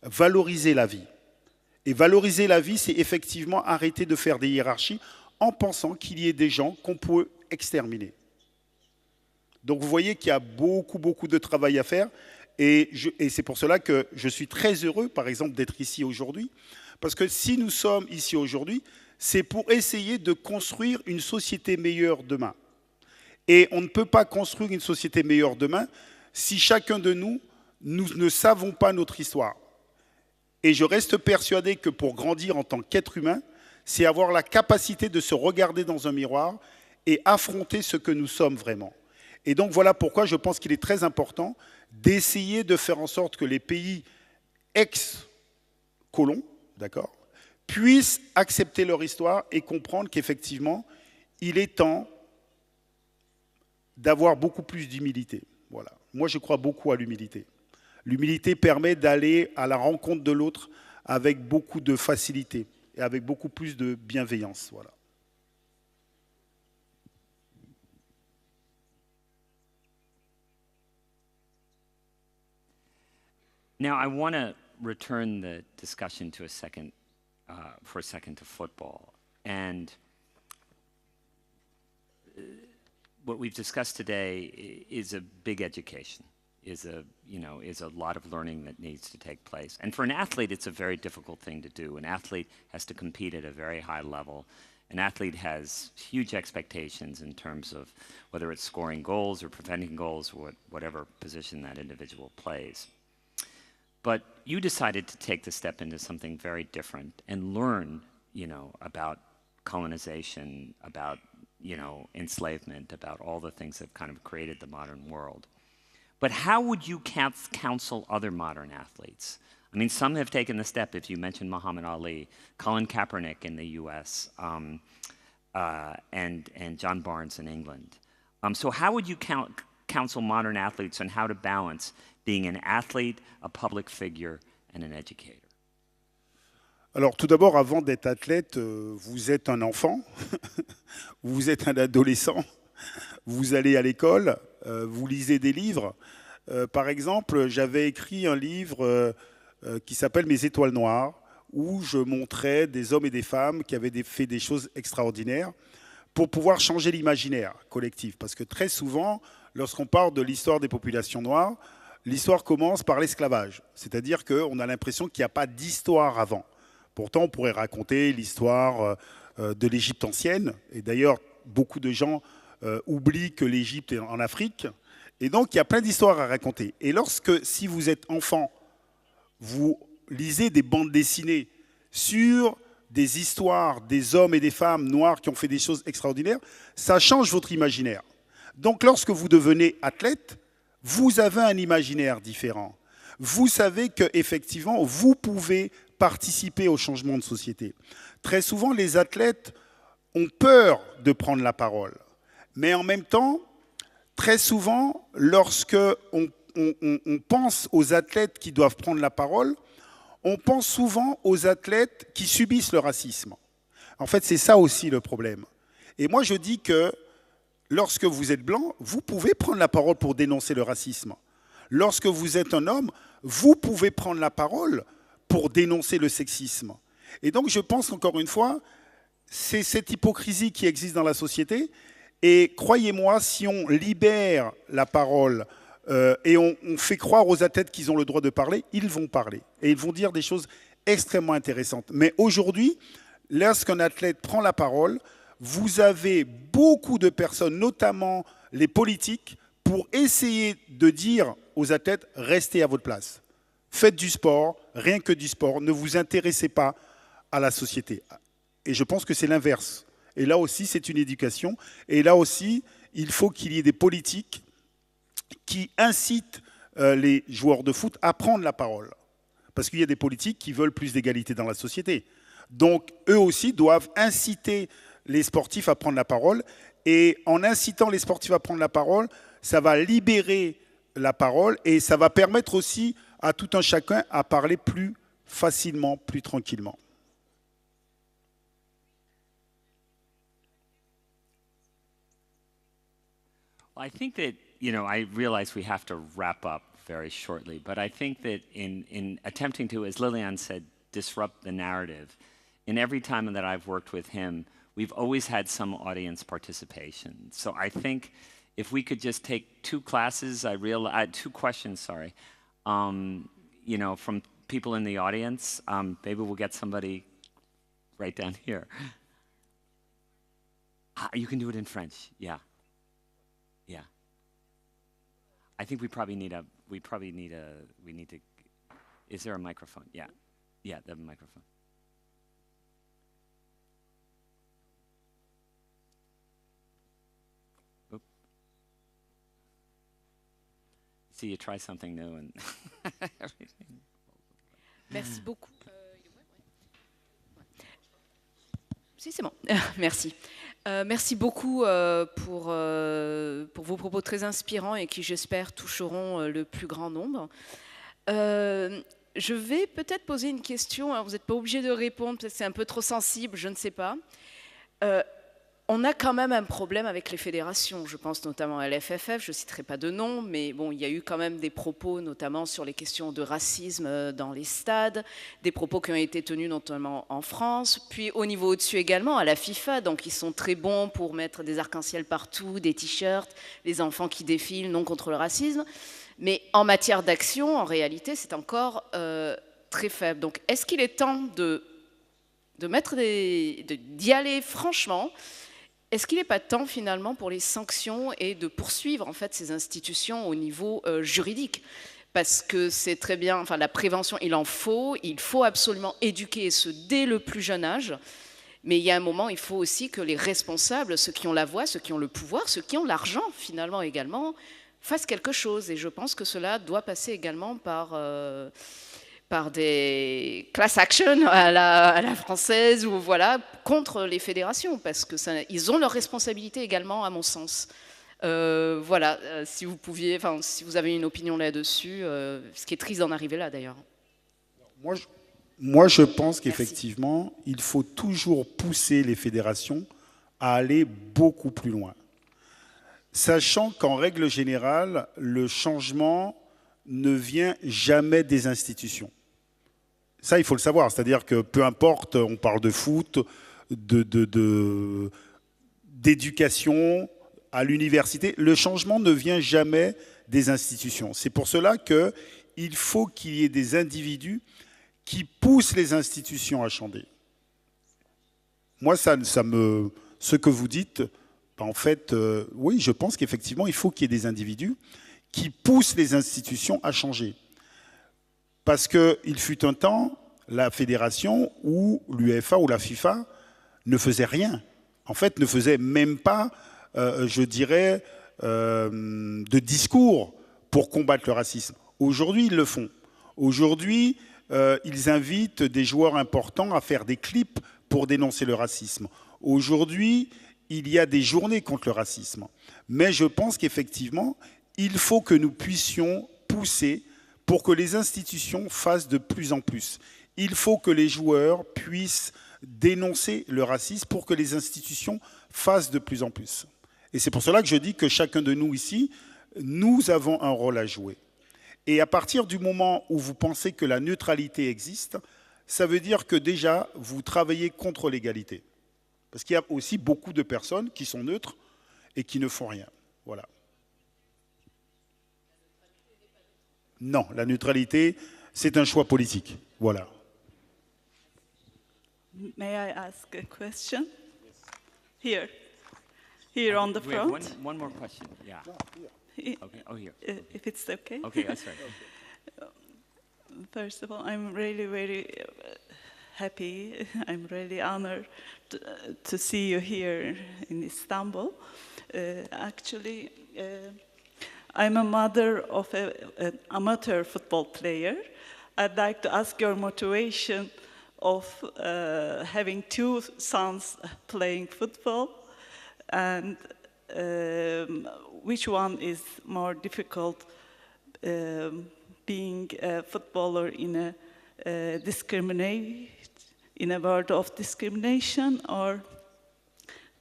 valoriser la vie. Et valoriser la vie, c'est effectivement arrêter de faire des hiérarchies en pensant qu'il y ait des gens qu'on peut exterminer. Donc vous voyez qu'il y a beaucoup de travail à faire. Et c'est pour cela que je suis très heureux, par exemple, d'être ici aujourd'hui. Parce que si nous sommes ici aujourd'hui, c'est pour essayer de construire une société meilleure demain. Et on ne peut pas construire une société meilleure demain si chacun de nous ne savons pas notre histoire. Et je reste persuadé que pour grandir en tant qu'être humain, c'est avoir la capacité de se regarder dans un miroir et affronter ce que nous sommes vraiment. Et donc voilà pourquoi je pense qu'il est très important d'essayer de faire en sorte que les pays ex-colons, d'accord, puissent accepter leur histoire et comprendre qu'effectivement, il est temps d'avoir beaucoup plus d'humilité. Voilà. Moi, je crois beaucoup à l'humilité. L'humilité permet d'aller à la rencontre de l'autre avec beaucoup de facilité et avec beaucoup plus de bienveillance. Voilà. Now, I want to return the discussion to for a second to football. And what we've discussed today is a big education, is a lot of learning that needs to take place. And for an athlete, it's a very difficult thing to do. An athlete has to compete at a very high level. An athlete has huge expectations in terms of whether it's scoring goals or preventing goals, whatever position that individual plays. But you decided to take the step into something very different and learn, about colonization, about, enslavement, about all the things that kind of created the modern world. But how would you counsel other modern athletes? I mean, some have taken the step, if you mentioned Muhammad Ali, Colin Kaepernick in the US, and John Barnes in England. So how would you counsel modern athletes on how to balance being an athlete, a public figure, and an educator? Alors tout d'abord, avant d'être athlète, vous êtes un enfant, vous êtes un adolescent, vous allez à l'école, vous lisez des livres. Par exemple, j'avais écrit un livre qui s'appelle « Mes étoiles noires », où je montrais des hommes et des femmes qui avaient fait des choses extraordinaires pour pouvoir changer l'imaginaire collectif. Parce que très souvent, lorsqu'on parle de l'histoire des populations noires, l'histoire commence par l'esclavage. C'est-à-dire qu'on a l'impression qu'il n'y a pas d'histoire avant. Pourtant, on pourrait raconter l'histoire de l'Égypte ancienne. Et d'ailleurs, beaucoup de gens oublient que l'Égypte est en Afrique. Et donc, il y a plein d'histoires à raconter. Et si vous êtes enfant, vous lisez des bandes dessinées sur des histoires des hommes et des femmes noirs qui ont fait des choses extraordinaires, ça change votre imaginaire. Donc, lorsque vous devenez athlète, vous avez un imaginaire différent. Vous savez qu'effectivement, vous pouvez participer au changement de société. Très souvent, les athlètes ont peur de prendre la parole. Mais en même temps, très souvent, lorsque on pense aux athlètes qui doivent prendre la parole, on pense souvent aux athlètes qui subissent le racisme. En fait, c'est ça aussi le problème. Et moi, je dis que lorsque vous êtes blanc, vous pouvez prendre la parole pour dénoncer le racisme. Lorsque vous êtes un homme, vous pouvez prendre la parole pour dénoncer le sexisme. Et donc, je pense qu'encore une fois, c'est cette hypocrisie qui existe dans la société. Et croyez-moi, si on libère la parole et on fait croire aux athlètes qu'ils ont le droit de parler, ils vont parler. Et ils vont dire des choses extrêmement intéressantes. Mais aujourd'hui, lorsqu'un athlète prend la parole, vous avez beaucoup de personnes, notamment les politiques, pour essayer de dire aux athlètes, restez à votre place. Faites du sport, rien que du sport, ne vous intéressez pas à la société. Et je pense que c'est l'inverse. Et là aussi, c'est une éducation. Et là aussi, il faut qu'il y ait des politiques qui incitent les joueurs de foot à prendre la parole. Parce qu'il y a des politiques qui veulent plus d'égalité dans la société. Donc, eux aussi doivent inciter les sportifs à prendre la parole. Et en incitant les sportifs à prendre la parole, ça va libérer la parole et ça va permettre aussi à tout un chacun à parler plus facilement, plus tranquillement. I think that, I realize we have to wrap up very shortly, but I think that in attempting to, as Lilian said, disrupt the narrative, in every time that I've worked with him, we've always had some audience participation. So I think if we could just take two classes, I had two questions, sorry, you know, from people in the audience. Maybe we'll get somebody right down here. You can do it in French, yeah. Yeah. I think we need to, is there a microphone? Yeah. Yeah, the microphone. Oop. See, you try something new and everything. Merci beaucoup. Si, c'est bon. Merci. Merci beaucoup pour vos propos très inspirants et qui, j'espère, toucheront le plus grand nombre. Je vais peut-être poser une question. Alors, vous n'êtes pas obligé de répondre, peut-être c'est un peu trop sensible, je ne sais pas. On a quand même un problème avec les fédérations. Je pense notamment à l'FFF, je ne citerai pas de nom, mais bon, il y a eu quand même des propos, notamment sur les questions de racisme dans les stades, des propos qui ont été tenus notamment en France, puis au niveau au-dessus également, à la FIFA, donc ils sont très bons pour mettre des arcs-en-ciel partout, des t-shirts, les enfants qui défilent, non contre le racisme. Mais en matière d'action, en réalité, c'est encore très faible. Donc, est-ce qu'il est temps d'y aller franchement? Est-ce qu'il n'est pas temps finalement pour les sanctions et de poursuivre en fait ces institutions au niveau juridique? Parce que c'est très bien, enfin la prévention, il faut absolument éduquer ce dès le plus jeune âge. Mais il y a un moment, il faut aussi que les responsables, ceux qui ont la voix, ceux qui ont le pouvoir, ceux qui ont l'argent finalement également, fassent quelque chose. Et je pense que cela doit passer également par des class actions à la française ou voilà contre les fédérations parce que ils ont leurs responsabilités également à mon sens. Voilà, si vous pouviez, enfin si vous avez une opinion là-dessus, ce qui est triste d'en arriver là d'ailleurs. Moi, je pense qu'effectivement, il faut toujours pousser les fédérations à aller beaucoup plus loin, sachant qu'en règle générale, le changement ne vient jamais des institutions. Ça, il faut le savoir, c'est-à-dire que peu importe, on parle de foot, d'éducation, à l'université, le changement ne vient jamais des institutions. C'est pour cela qu'il faut qu'il y ait des individus qui poussent les institutions à changer. Moi, ce que vous dites, en fait, oui, je pense qu'effectivement, il faut qu'il y ait des individus qui poussent les institutions à changer. Parce qu'il fut un temps, la fédération ou l'UEFA ou la FIFA ne faisait rien. En fait, ne faisait même pas, je dirais, de discours pour combattre le racisme. Aujourd'hui, ils le font. Aujourd'hui, ils invitent des joueurs importants à faire des clips pour dénoncer le racisme. Aujourd'hui, il y a des journées contre le racisme. Mais je pense qu'effectivement, il faut que nous puissions pousser pour que les institutions fassent de plus en plus. Il faut que les joueurs puissent dénoncer le racisme pour que les institutions fassent de plus en plus. Et c'est pour cela que je dis que chacun de nous ici, nous avons un rôle à jouer. Et à partir du moment où vous pensez que la neutralité existe, ça veut dire que déjà, vous travaillez contre l'égalité. Parce qu'il y a aussi beaucoup de personnes qui sont neutres et qui ne font rien. Voilà. Non, la neutralité, c'est un choix politique. Voilà. May I ask a question? Here on the front. We have one more question. Yeah. Okay. Oh, here. If it's okay. Okay, that's right. First of all, I'm really very happy. I'm really honored to see you here in Istanbul. Actually, I'm a mother of an amateur football player. I'd like to ask your motivation of having two sons playing football, and which one is more difficult, being a footballer in a world of discrimination, or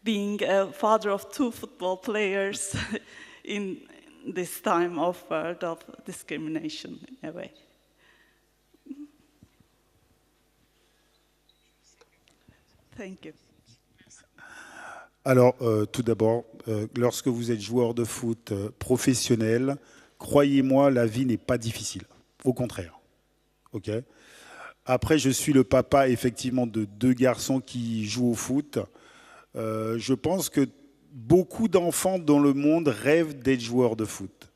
being a father of two football players in this time of world of discrimination, in a way? Thank you. Alors, tout d'abord, lorsque vous êtes joueur de foot professionnel, croyez-moi, la vie n'est pas difficile. Au contraire. Ok. Après, je suis le papa, effectivement, de 2 garçons qui jouent au foot. Je pense que beaucoup d'enfants dans le monde rêvent d'être joueurs de foot.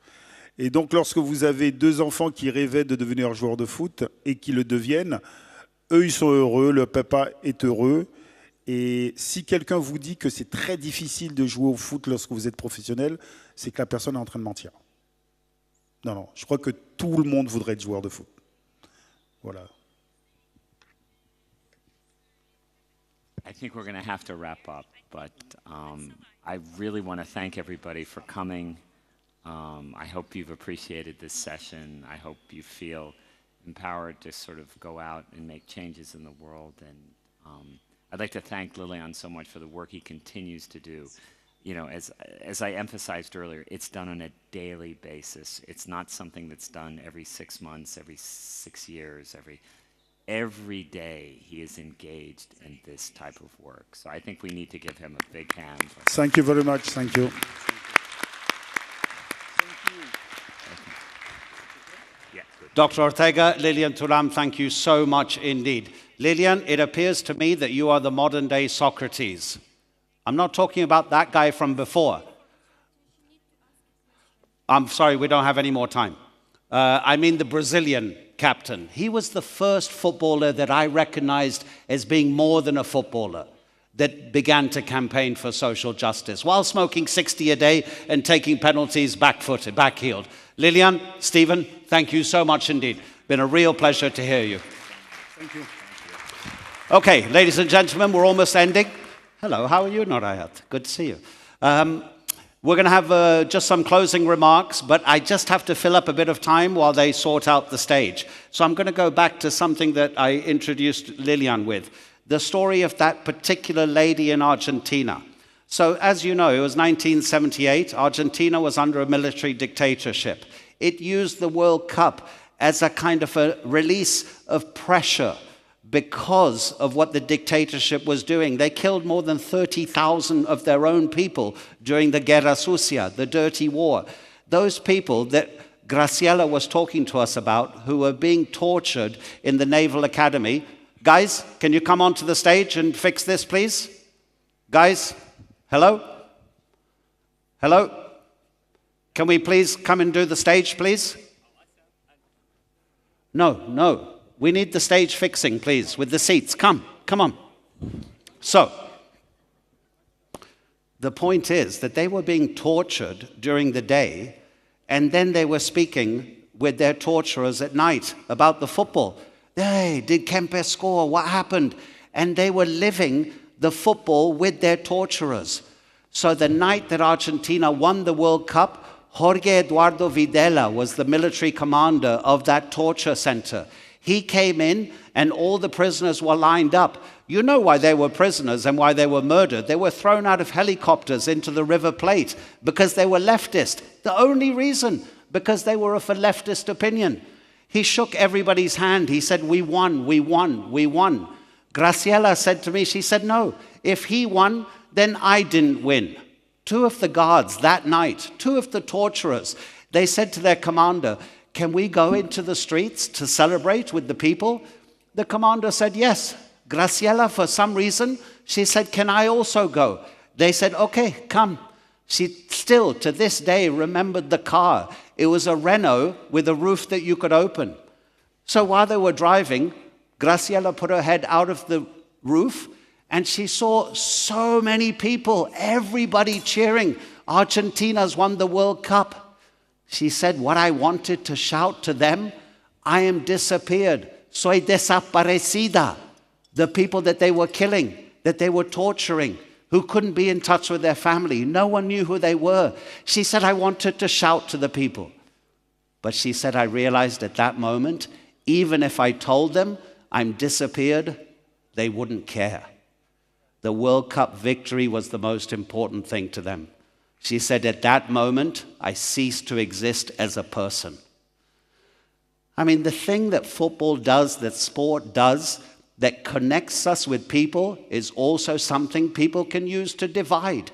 Et donc, lorsque vous avez 2 enfants qui rêvaient de devenir joueurs de foot et qui le deviennent, eux, ils sont heureux, le papa est heureux. Et si quelqu'un vous dit que c'est très difficile de jouer au foot lorsque vous êtes professionnel, c'est que la personne est en train de mentir. Non, non, je crois que tout le monde voudrait être joueur de foot. Voilà. I think we're going to have to wrap up, but I really want to thank everybody for coming. I hope you've appreciated this session. I hope you feel empowered to sort of go out and make changes in the world. And I'd like to thank Lilian so much for the work he continues to do. You know, as I emphasized earlier, it's done on a daily basis. It's not something that's done every 6 months, every 6 years, every day he is engaged in this type of work. So I think we need to give him a big hand. Thank you very much. Thank you. Dr. Ortega, Lilian Thuram, thank you so much indeed. Lilian, it appears to me that you are the modern-day Socrates. I'm not talking about that guy from before. I'm sorry, we don't have any more time. I mean the Brazilian captain. He was the first footballer that I recognized as being more than a footballer that began to campaign for social justice while smoking 60 a day and taking penalties back-footed, back-heeled. Lilian, Stephen, thank you so much indeed. Been a real pleasure to hear you. Thank you. Okay, ladies and gentlemen, we're almost ending. Hello, how are you, Norayat? Good to see you. We're going to have just some closing remarks, but I just have to fill up a bit of time while they sort out the stage. So I'm going to go back to something that I introduced Lilian with, the story of that particular lady in Argentina. So as you know, it was 1978. Argentina was under a military dictatorship. It used the World Cup as a kind of a release of pressure because of what the dictatorship was doing. They killed more than 30,000 of their own people during the Guerra Sucia, the dirty war. Those people that Graciela was talking to us about, who were being tortured in the Naval Academy. Guys, can you come onto the stage and fix this, please? Guys, hello? Hello? Can we please come and do the stage, please? No. We need the stage fixing, please, with the seats. Come on. So, the point is that they were being tortured during the day, and then they were speaking with their torturers at night about the football. Hey, did Kempe score? What happened? And they were living the football with their torturers. So the night that Argentina won the World Cup, Jorge Eduardo Videla was the military commander of that torture center. He came in and all the prisoners were lined up. You know why they were prisoners and why they were murdered. They were thrown out of helicopters into the River Plate because they were leftist. The only reason, because they were of a leftist opinion. He shook everybody's hand. He said, we won. Graciela said to me, she said, no, if he won, then I didn't win. 2 of the guards that night, 2 of the torturers, they said to their commander, can we go into the streets to celebrate with the people? The commander said, yes. Graciela, for some reason, she said, can I also go? They said, okay, come. She still, to this day, remembered the car. It was a Renault with a roof that you could open. So while they were driving, Graciela put her head out of the roof, and she saw so many people, everybody cheering. Argentina's won the World Cup. She said, what I wanted to shout to them, I am disappeared. Soy desaparecida. The people that they were killing, that they were torturing, who couldn't be in touch with their family. No one knew who they were. She said, I wanted to shout to the people. But she said, I realized at that moment, even if I told them I'm disappeared, they wouldn't care. The World Cup victory was the most important thing to them. She said, at that moment, I ceased to exist as a person. I mean, the thing that football does, that sport does, that connects us with people is also something people can use to divide.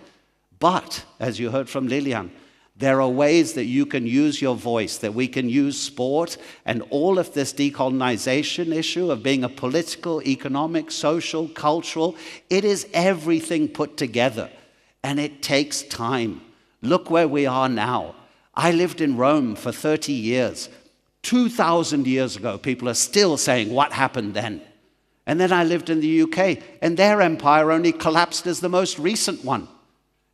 But, as you heard from Lilian, there are ways that you can use your voice, that we can use sport, and all of this decolonization issue of being a political, economic, social, cultural, it is everything put together. And it takes time. Look where we are now. I lived in Rome for 30 years. 2,000 years ago, people are still saying, what happened then? And then I lived in the UK, and their empire only collapsed as the most recent one.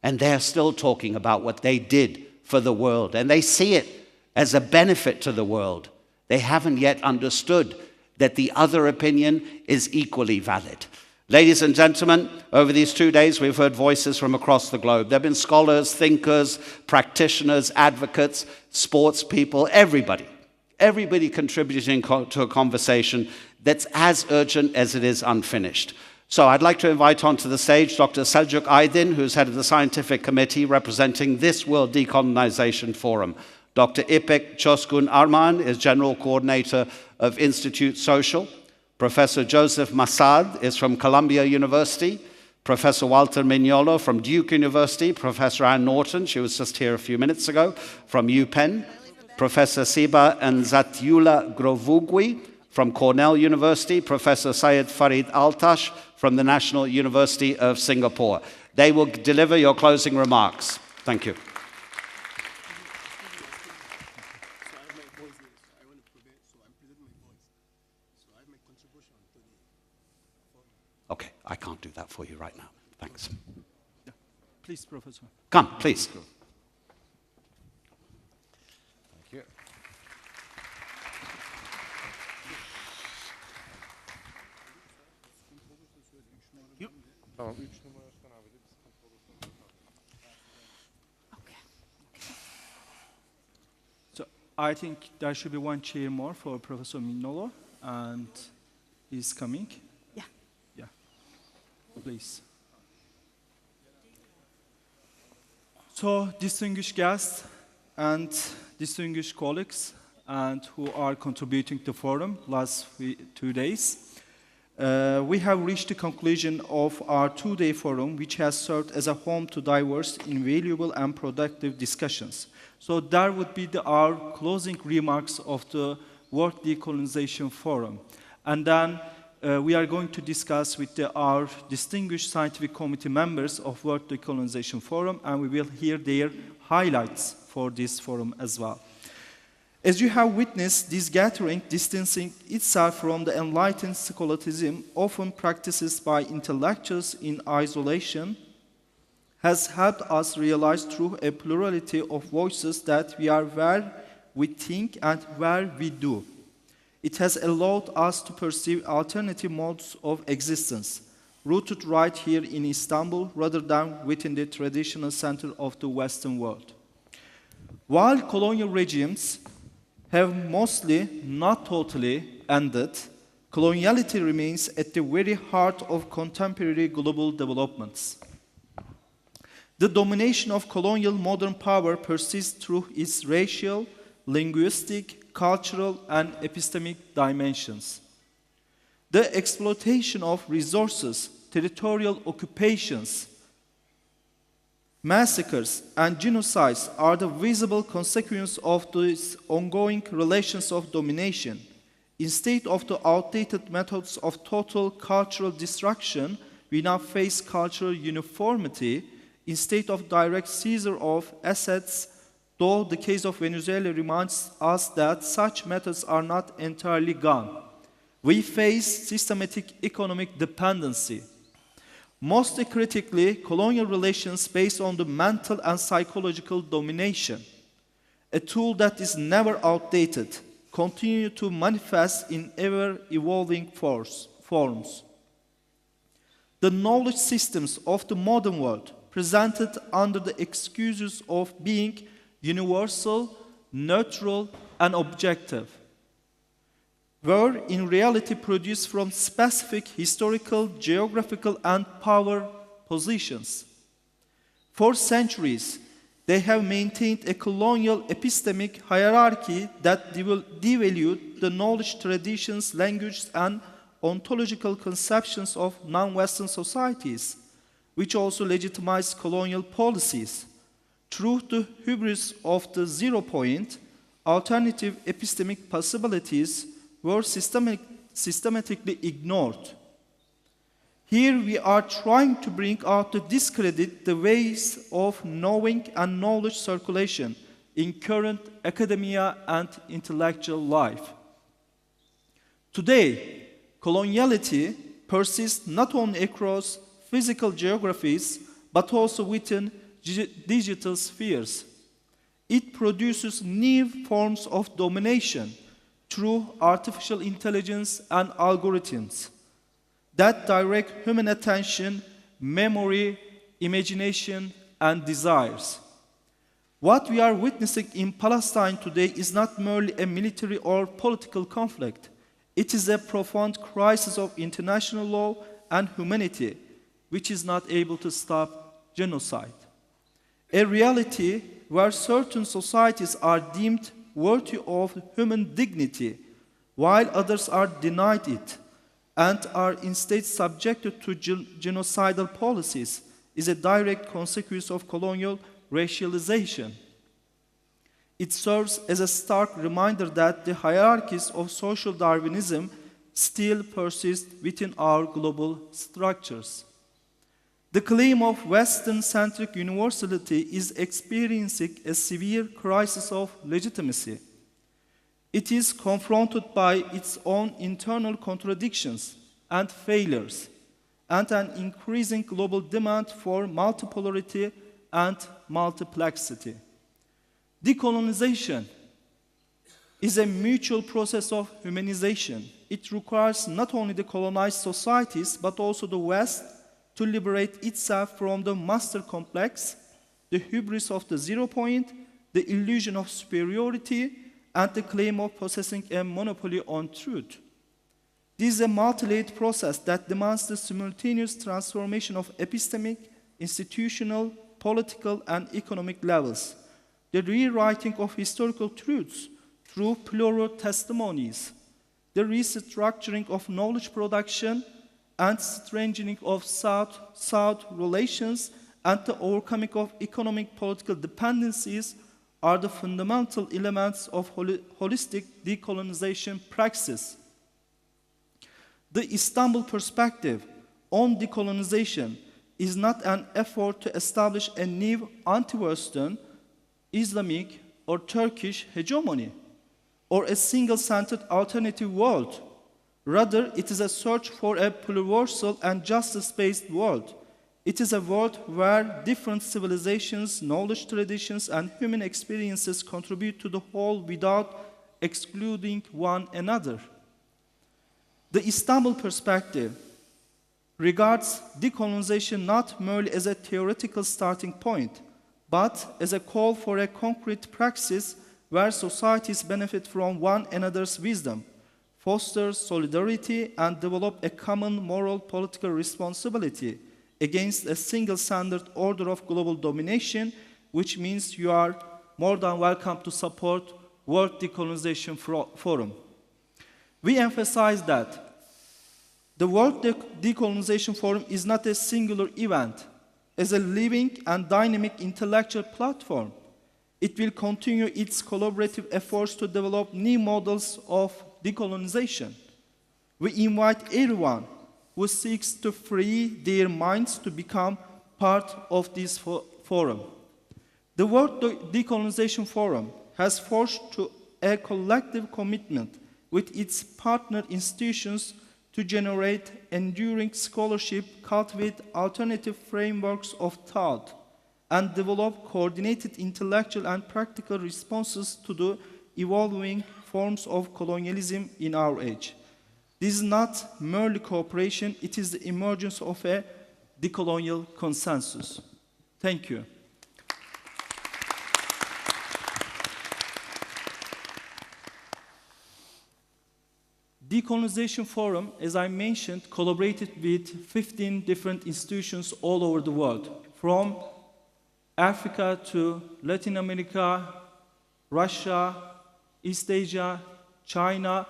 And they're still talking about what they did for the world, and they see it as a benefit to the world. They haven't yet understood that the other opinion is equally valid. Ladies and gentlemen, over these 2 days, we've heard voices from across the globe. There have been scholars, thinkers, practitioners, advocates, sports people, everybody contributing to a conversation that's as urgent as it is unfinished. So I'd like to invite onto the stage Dr. Selçuk Aydin, who's head of the scientific committee representing this World Decolonization Forum. Dr. İpek Çoskun Arman is general coordinator of Institute Social. Professor Joseph Massad is from Columbia University. Professor Walter Mignolo from Duke University. Professor Ann Norton, she was just here a few minutes ago, from UPenn. Professor Siba Nzatiula Grovugui from Cornell University. Professor Syed Farid Altash from the National University of Singapore. They will deliver your closing remarks. Thank you. Okay, I can't do that for you right now. Thanks. Yeah. Please, Professor. Come, please. Thank you. Tamam, 3 numarasından abi de bir sıkıntı olursa. Okay. So I think there should be one chair more for Professor Mignolo, and he's coming. Yeah. Yeah. Please. So, distinguished guests and distinguished colleagues, and who are contributing to the forum last 2 days. We have reached the conclusion of our 2-day forum, which has served as a home to diverse, invaluable, and productive discussions. So that would be our closing remarks of the World Decolonization Forum. And then we are going to discuss with our distinguished scientific committee members of World Decolonization Forum, and we will hear their highlights for this forum as well. As you have witnessed, this gathering, distancing itself from the enlightened scholasticism often practiced by intellectuals in isolation, has helped us realize through a plurality of voices that we are where we think and where we do. It has allowed us to perceive alternative modes of existence, rooted right here in Istanbul rather than within the traditional center of the Western world. While colonial regimes have mostly, not totally, ended, coloniality remains at the very heart of contemporary global developments. The domination of colonial modern power persists through its racial, linguistic, cultural, and epistemic dimensions. The exploitation of resources, territorial occupations, massacres, and genocides are the visible consequences of these ongoing relations of domination. Instead of the outdated methods of total cultural destruction, we now face cultural uniformity instead of direct seizure of assets, though the case of Venezuela reminds us that such methods are not entirely gone. We face systematic economic dependency. Most critically, colonial relations based on the mental and psychological domination, a tool that is never outdated, continue to manifest in ever-evolving forms. The knowledge systems of the modern world, presented under the excuses of being universal, neutral, and objective, were in reality produced from specific historical, geographical, and power positions. For centuries, they have maintained a colonial epistemic hierarchy that devalued the knowledge, traditions, languages, and ontological conceptions of non-Western societies, which also legitimize colonial policies. Through the hubris of the 0 point, alternative epistemic possibilities were systematically ignored. Here we are trying to bring out to discredit the ways of knowing and knowledge circulation in current academia and intellectual life. Today, coloniality persists not only across physical geographies, but also within digital spheres. It produces new forms of domination through artificial intelligence and algorithms that direct human attention, memory, imagination, and desires. What we are witnessing in Palestine today is not merely a military or political conflict. It is a profound crisis of international law and humanity, which is not able to stop genocide. A reality where certain societies are deemed worthy of human dignity, while others are denied it, and are instead subjected to genocidal policies, is a direct consequence of colonial racialization. It serves as a stark reminder that the hierarchies of social Darwinism still persist within our global structures. The claim of Western-centric universality is experiencing a severe crisis of legitimacy. It is confronted by its own internal contradictions and failures, and an increasing global demand for multipolarity and multiplexity. Decolonization is a mutual process of humanization. It requires not only the colonized societies, but also the West to liberate itself from the master complex, the hubris of the 0 point, the illusion of superiority, and the claim of possessing a monopoly on truth. This is a multi-layered process that demands the simultaneous transformation of epistemic, institutional, political, and economic levels, the rewriting of historical truths through plural testimonies, the restructuring of knowledge production, and strengthening of South-South relations, and the overcoming of economic political dependencies are the fundamental elements of holistic decolonization praxis. The Istanbul perspective on decolonization is not an effort to establish a new anti-Western, Islamic, or Turkish hegemony, or a single-centered alternative world. Rather, it is a search for a pluriversal and justice-based world. It is a world where different civilizations, knowledge traditions, and human experiences contribute to the whole without excluding one another. The Istanbul perspective regards decolonization not merely as a theoretical starting point, but as a call for a concrete praxis where societies benefit from one another's wisdom, foster solidarity, and develop a common moral political responsibility against a single standard order of global domination, which means you are more than welcome to support World Decolonization Forum. We emphasize that the World Decolonization Forum is not a singular event. As a living and dynamic intellectual platform, it will continue its collaborative efforts to develop new models of decolonization. We invite everyone who seeks to free their minds to become part of this forum. The World Decolonization Forum has forged to a collective commitment with its partner institutions to generate enduring scholarship, cultivate alternative frameworks of thought, and develop coordinated intellectual and practical responses to the evolving forms of colonialism in our age. This is not merely cooperation, it is the emergence of a decolonial consensus. Thank you. Decolonization Forum, as I mentioned, collaborated with 15 different institutions all over the world, from Africa to Latin America, Russia, East Asia, China,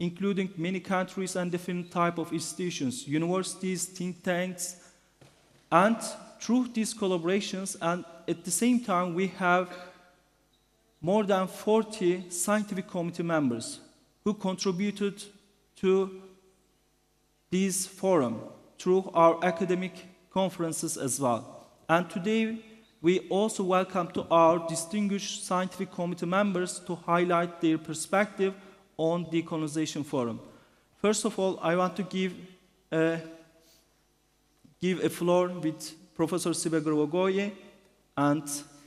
including many countries and different type of institutions, universities, think tanks, and through these collaborations, and at the same time, we have more than 40 scientific committee members who contributed to this forum through our academic conferences as well. And today, we also welcome to our distinguished scientific committee members to highlight their perspective on the Decolonization Forum. First of all, I want to give a floor with Professor Sibe Grogoye and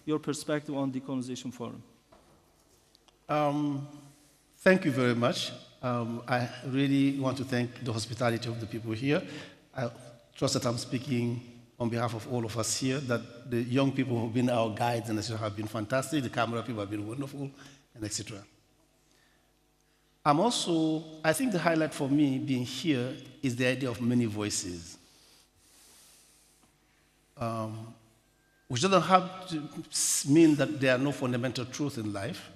your perspective on the Decolonization Forum. Thank you very much. I really want to thank the hospitality of the people here. I trust that I'm speaking on behalf of all of us here, that the young people who have been our guides and etc. have been fantastic, the camera people have been wonderful, and etc. I think the highlight for me being here is the idea of many voices, which doesn't have to mean that there are no fundamental truth in life,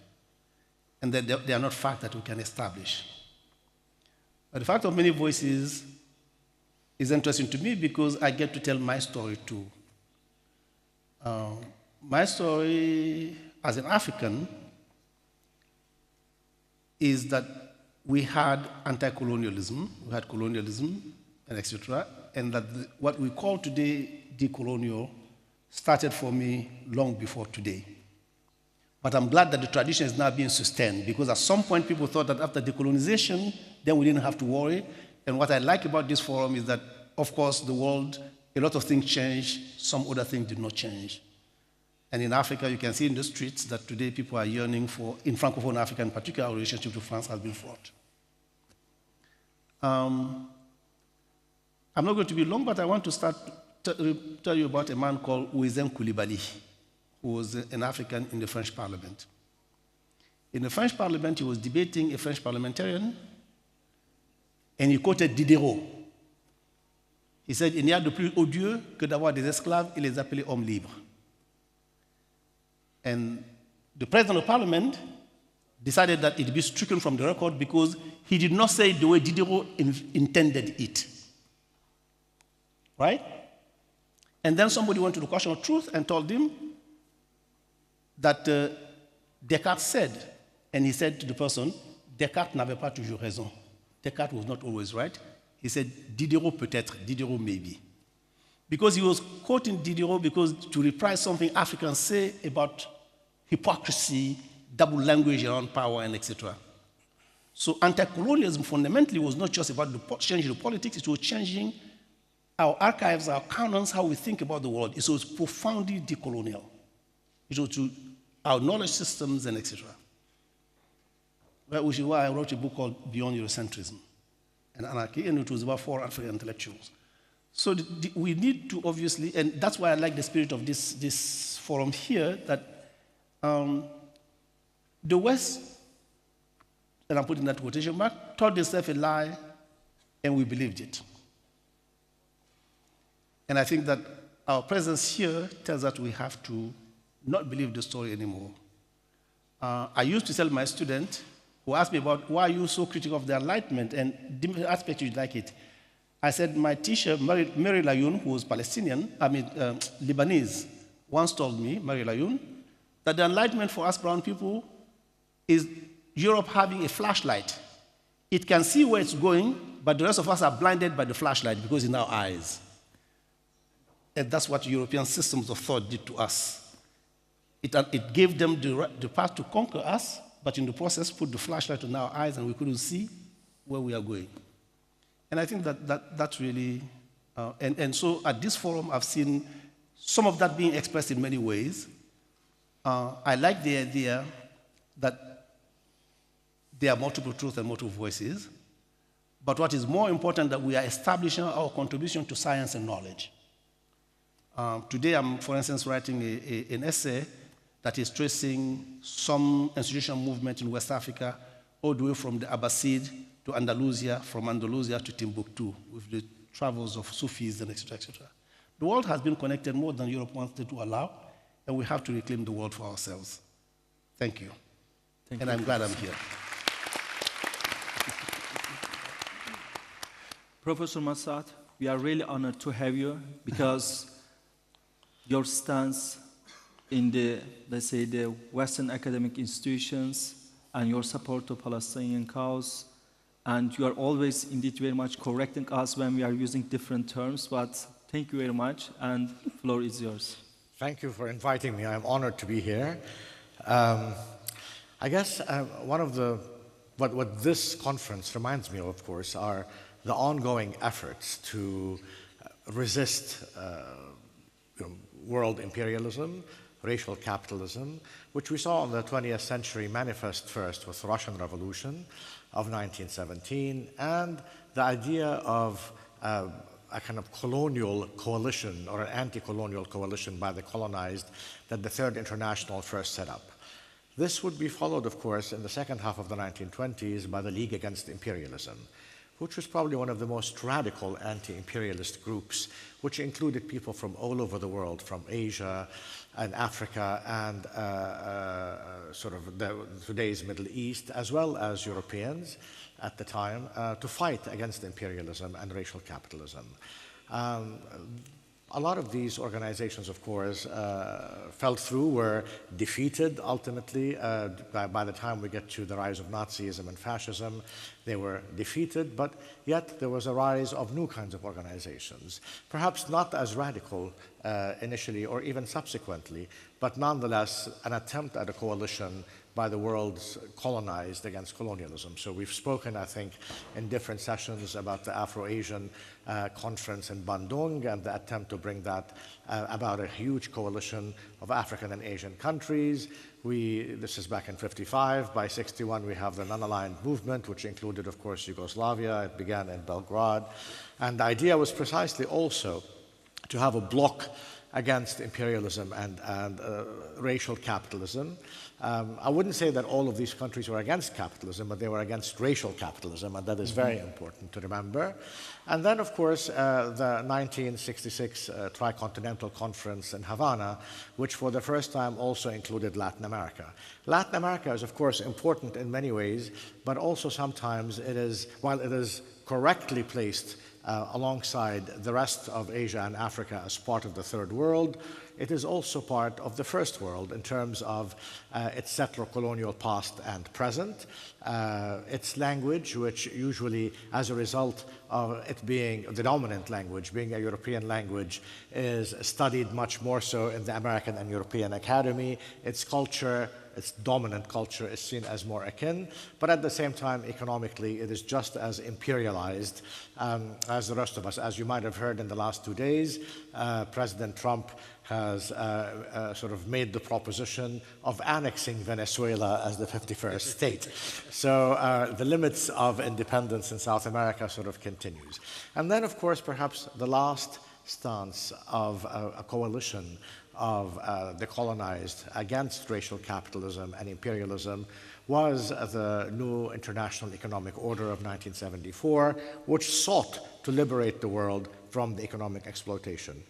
and that they are not facts that we can establish. But the fact of many voices is interesting to me because I get to tell my story too. My story as an African is that we had anti-colonialism, we had colonialism, and etc., and that what we call today decolonial started for me long before today. But I'm glad that the tradition is now being sustained, because at some point people thought that after decolonization, then we didn't have to worry. And what I like about this forum is that, of course, the world, a lot of things changed, some other things did not change. And in Africa, you can see in the streets that today people are yearning for, in Francophone Africa in particular, our relationship to France has been fraught. I'm not going to be long, but I want to start tell you about a man called Ouezem Coulibaly, who was an African in the French Parliament. In the French Parliament, he was debating a French parliamentarian, and he quoted Diderot. He said, il n'y a de plus odieux que d'avoir des esclaves et les appeler hommes libres. And the president of parliament decided that it be stricken from the record because he did not say it the way Diderot intended it. Right? And then somebody went to the question of truth and told him that Descartes said, and he said to the person, Descartes n'avait pas toujours raison. Descartes was not always right. He said, Diderot peut-être, Diderot maybe. Because he was quoting Diderot because to reprise something Africans say about hypocrisy, double language around power, and etc. So anti-colonialism fundamentally was not just about changing the politics, it was changing our archives, our canons, how we think about the world. It was profoundly decolonial. It was to our knowledge systems and etc. Which is why I wrote a book called Beyond Eurocentrism and Anarchy, and it was about 4 African intellectuals. So we need to obviously, and that's why I like the spirit of this forum here, that the West, and I'm putting that quotation mark, taught themselves a lie, and we believed it. And I think that our presence here tells us we have to not believe the story anymore. I used to tell my student who asked me about why are you so critical of the Enlightenment and different aspects you like it. I said my teacher, Mary Layoun, who was Lebanese, once told me, Mary Layoun, that the Enlightenment for us brown people is Europe having a flashlight. It can see where it's going, but the rest of us are blinded by the flashlight because it's in our eyes. And that's what European systems of thought did to us. It gave them the path to conquer us, but in the process put the flashlight in our eyes and we couldn't see where we are going. And I think that's really, and so at this forum I've seen some of that being expressed in many ways. I like the idea that there are multiple truths and multiple voices, but what is more important that we are establishing our contribution to science and knowledge. Today I'm, for instance, writing an essay that is tracing some institutional movement in West Africa all the way from the Abbasid to Andalusia, from Andalusia to Timbuktu, with the travels of Sufis and etc., etc. The world has been connected more than Europe wanted to allow, and we have to reclaim the world for ourselves. Thank you. And I'm glad I'm here. Professor Massad, we are really honored to have you because your stance in the, let's say, the Western academic institutions and your support to Palestinian cause, and you are always indeed very much correcting us when we are using different terms, but thank you very much, and the floor is yours. Thank you for inviting me. I'm honored to be here. I guess one of the, what this conference reminds me of course, are the ongoing efforts to resist world imperialism, racial capitalism, which we saw in the 20th century manifest first with the Russian Revolution of 1917, and the idea of a kind of colonial coalition or an anti-colonial coalition by the colonized that the Third International first set up. This would be followed, of course, in the second half of the 1920s by the League Against Imperialism, which was probably one of the most radical anti-imperialist groups, which included people from all over the world, from Asia and Africa and sort of today's Middle East, as well as Europeans at the time, to fight against imperialism and racial capitalism. A lot of these organizations, of course, fell through, were defeated ultimately. By the time we get to the rise of Nazism and fascism, they were defeated, but yet there was a rise of new kinds of organizations, perhaps not as radical initially or even subsequently, but nonetheless an attempt at a coalition by the world's colonized against colonialism. So we've spoken, I think, in different sessions about the Afro-Asian conference in Bandung and the attempt to bring that about a huge coalition of African and Asian countries. This is back in 55. By 61, we have the non-aligned movement, which included, of course, Yugoslavia. It began in Belgrade. And the idea was precisely also to have a bloc against imperialism and racial capitalism. I wouldn't say that all of these countries were against capitalism, but they were against racial capitalism, and that is very important to remember. And then, of course, the 1966 Tricontinental Conference in Havana, which for the first time also included Latin America. Latin America is, of course, important in many ways, but also sometimes it is, while it is correctly placed alongside the rest of Asia and Africa as part of the third world, it is also part of the first world in terms of its settler colonial past and present, its language, which usually, as a result of it being the dominant language, being a European language, is studied much more so in the American and European Academy. Its culture, its dominant culture, is seen as more akin, but at the same time, economically, it is just as imperialized as the rest of us. As you might have heard in the last 2 days, President Trump has sort of made the proposition of annexing Venezuela as the 51st state. So the limits of independence in South America sort of continues. And then, of course, perhaps the last stance of a coalition of the colonized against racial capitalism and imperialism was the new international economic order of 1974, which sought to liberate the world from the economic exploitation.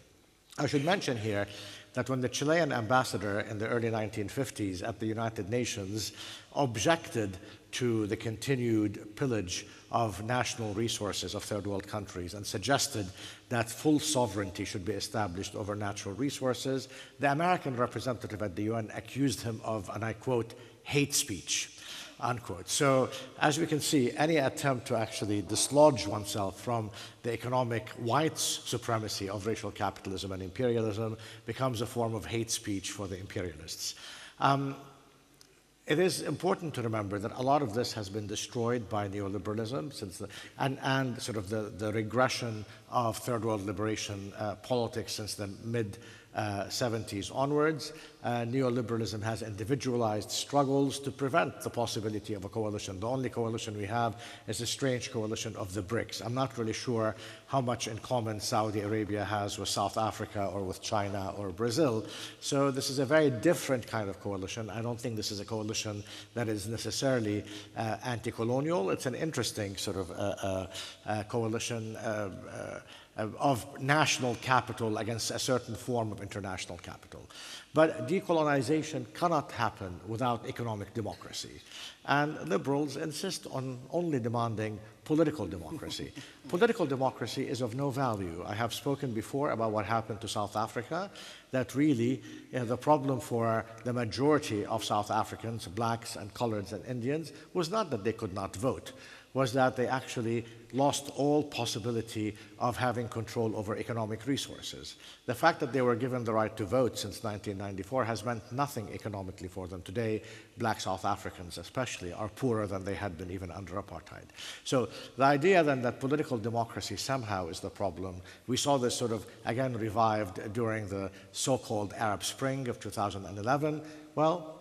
I should mention here that when the Chilean ambassador in the early 1950s at the United Nations objected to the continued pillage of national resources of third world countries and suggested that full sovereignty should be established over natural resources, the American representative at the UN accused him of, and I quote, hate speech, unquote. So as we can see, any attempt to actually dislodge oneself from the economic white supremacy of racial capitalism and imperialism becomes a form of hate speech for the imperialists. It is important to remember that a lot of this has been destroyed by neoliberalism since and sort of the regression of third world liberation politics since the mid-70s onwards. Neoliberalism has individualized struggles to prevent the possibility of a coalition. The only coalition we have is a strange coalition of the BRICS. I'm not really sure how much in common Saudi Arabia has with South Africa or with China or Brazil. So this is a very different kind of coalition. I don't think this is a coalition that is necessarily anti-colonial. It's an interesting sort of coalition of national capital against a certain form of international capital. But decolonization cannot happen without economic democracy. And liberals insist on only demanding political democracy. Political democracy is of no value. I have spoken before about what happened to South Africa, that really the problem for the majority of South Africans, blacks and coloreds and Indians, was not that they could not vote, was that they actually lost all possibility of having control over economic resources. The fact that they were given the right to vote since 1994 has meant nothing economically for them. Today, black South Africans especially are poorer than they had been even under apartheid. So the idea then that political democracy somehow is the problem, we saw this sort of again revived during the so-called Arab Spring of 2011. Well,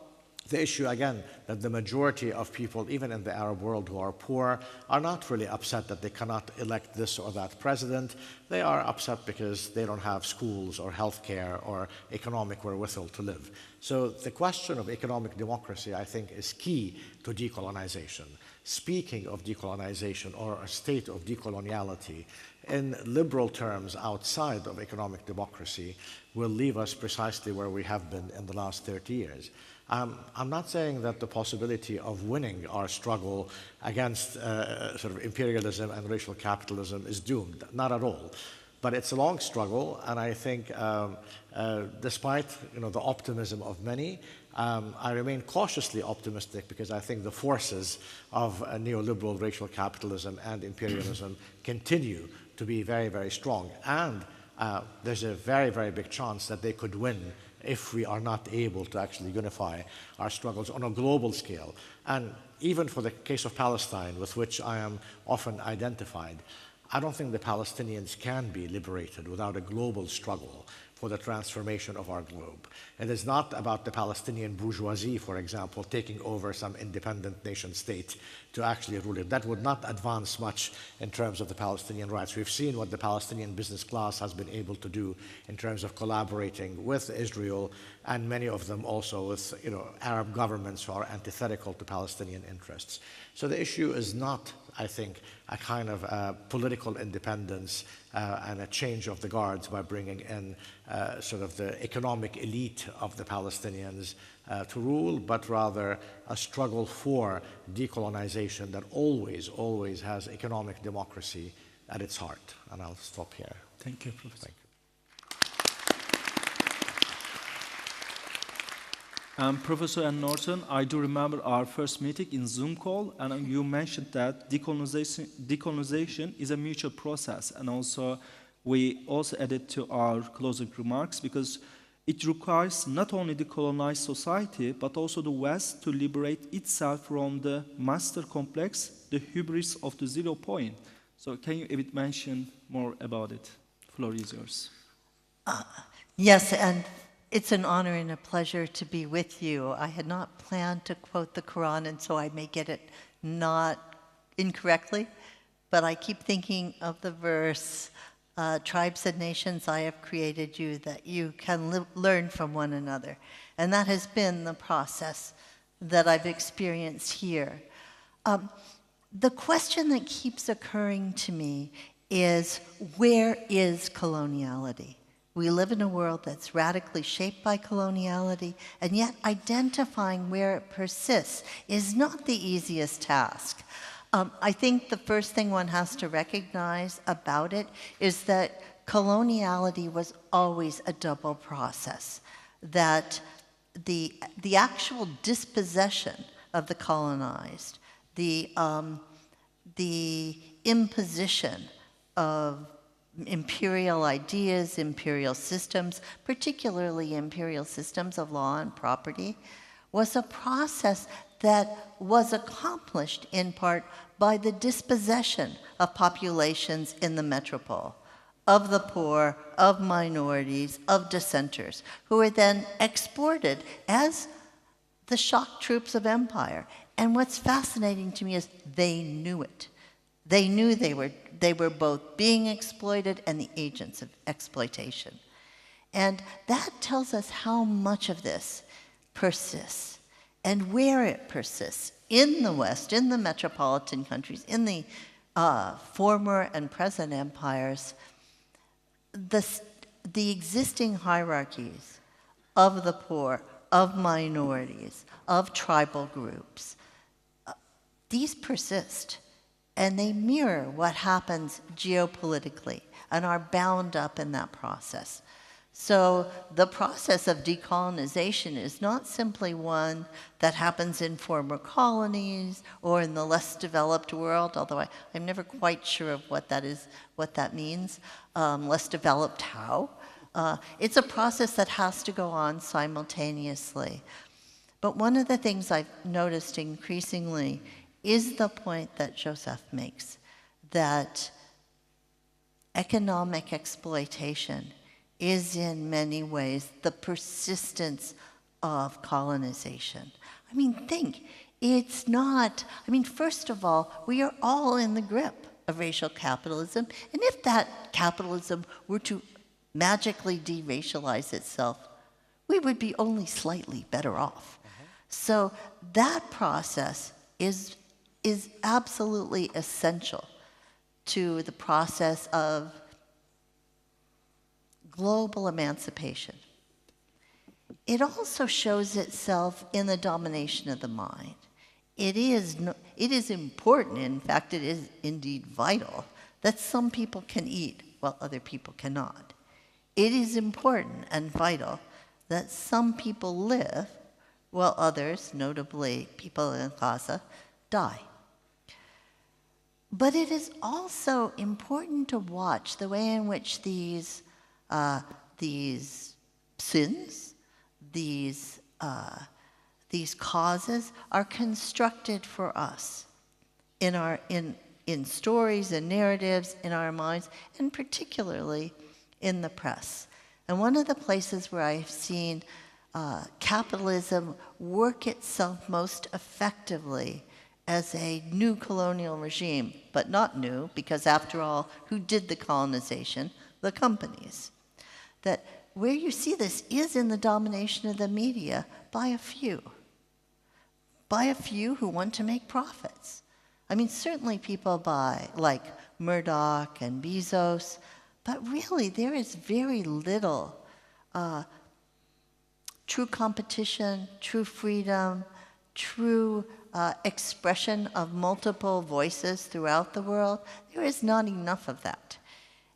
the issue, again, that the majority of people, even in the Arab world who are poor, are not really upset that they cannot elect this or that president. They are upset because they don't have schools or healthcare or economic wherewithal to live. So the question of economic democracy, I think, is key to decolonization. Speaking of decolonization or a state of decoloniality, in liberal terms outside of economic democracy, will leave us precisely where we have been in the last 30 years. I'm not saying that the possibility of winning our struggle against sort of imperialism and racial capitalism is doomed, not at all. But it's a long struggle, and I think despite the optimism of many, I remain cautiously optimistic because I think the forces of neoliberal racial capitalism and imperialism continue to be very, very strong. And there's a very, very big chance that they could win if we are not able to actually unify our struggles on a global scale. And even for the case of Palestine, with which I am often identified, I don't think the Palestinians can be liberated without a global struggle for the transformation of our globe. It is not about the Palestinian bourgeoisie, for example, taking over some independent nation state to actually rule it. That would not advance much in terms of the Palestinian rights. We've seen what the Palestinian business class has been able to do in terms of collaborating with Israel, and many of them also with Arab governments who are antithetical to Palestinian interests. So the issue is not, I think, a kind of political independence and a change of the guards by bringing in sort of the economic elite of the Palestinians to rule, but rather a struggle for decolonization that always, always has economic democracy at its heart. And I'll stop here. Thank you, Professor. Thank you. Professor Ann Norton, I do remember our first meeting in Zoom call, and you mentioned that decolonization is a mutual process, and also we also added to our closing remarks because it requires not only the colonized society, but also the West to liberate itself from the master complex, the hubris of the 0 point. So can you a bit mention more about it? The floor is yours. Yes, and it's an honor and a pleasure to be with you. I had not planned to quote the Quran, and so I may get it not incorrectly, but I keep thinking of the verse, tribes and nations I have created you, that you can learn from one another. And that has been the process that I've experienced here. The question that keeps occurring to me is, where is coloniality? We live in a world that's radically shaped by coloniality, and yet identifying where it persists is not the easiest task. I think the first thing one has to recognize about it is that coloniality was always a double process, that the actual dispossession of the colonized, the imposition of imperial ideas, imperial systems, particularly imperial systems of law and property, was a process that was accomplished in part by the dispossession of populations in the metropole, of the poor, of minorities, of dissenters, who were then exported as the shock troops of empire. And what's fascinating to me is they knew it. They knew they were both being exploited and the agents of exploitation. And that tells us how much of this persists and where it persists in the West, in the metropolitan countries, in the former and present empires. the existing hierarchies of the poor, of minorities, of tribal groups, these persist, and they mirror what happens geopolitically and are bound up in that process. So the process of decolonization is not simply one that happens in former colonies or in the less developed world, although I'm never quite sure of what that means. Less developed how? It's a process that has to go on simultaneously. But one of the things I've noticed increasingly is the point that Joseph makes, that economic exploitation is in many ways the persistence of colonization. I mean, it's not, first of all, we are all in the grip of racial capitalism, and if that capitalism were to magically deracialize itself, we would be only slightly better off. So that process is absolutely essential to the process of global emancipation. It also shows itself in the domination of the mind. It is important, in fact, it is indeed vital, that some people can eat while other people cannot. It is important and vital that some people live while others, notably people in Gaza, die. But it is also important to watch the way in which these sins, these causes are constructed for us in stories and narratives in our minds, and particularly in the press. And one of the places where I've seen capitalism work itself most effectively as a new colonial regime, but not new, because after all, who did the colonization? The companies. That where you see this is in the domination of the media by a few who want to make profits. Certainly people like Murdoch and Bezos, but really there is very little true competition, true freedom, true expression of multiple voices throughout the world. There is not enough of that.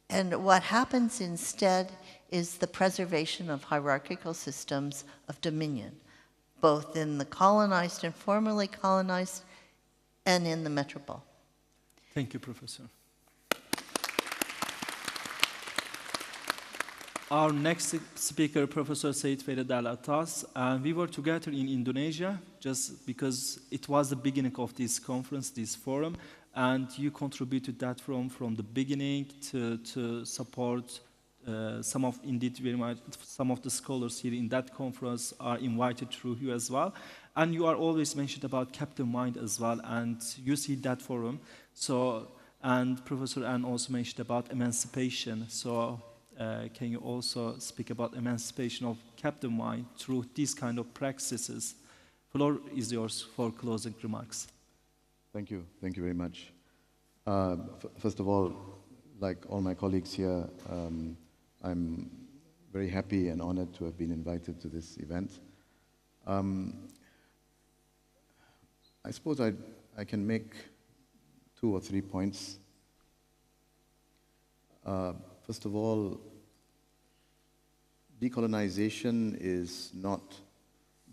And what happens instead is the preservation of hierarchical systems of dominion, both in the colonized and formerly colonized, and in the metropole. Thank you, Professor. Our next speaker, Professor Said Ferid Al-Attas, and we were together in Indonesia just because it was the beginning of this conference, this forum, and you contributed that from the beginning to support some of the scholars here in that conference are invited through you as well. And you are always mentioned about Captain Mind as well, and you see that forum. So, and Professor Ann also mentioned about emancipation. So can you also speak about emancipation of Captain Mind through these kind of practices? Floor is yours for closing remarks. Thank you very much. First of all, like all my colleagues here, I'm very happy and honored to have been invited to this event. I suppose I can make 2 or 3 points. First of all, decolonization is not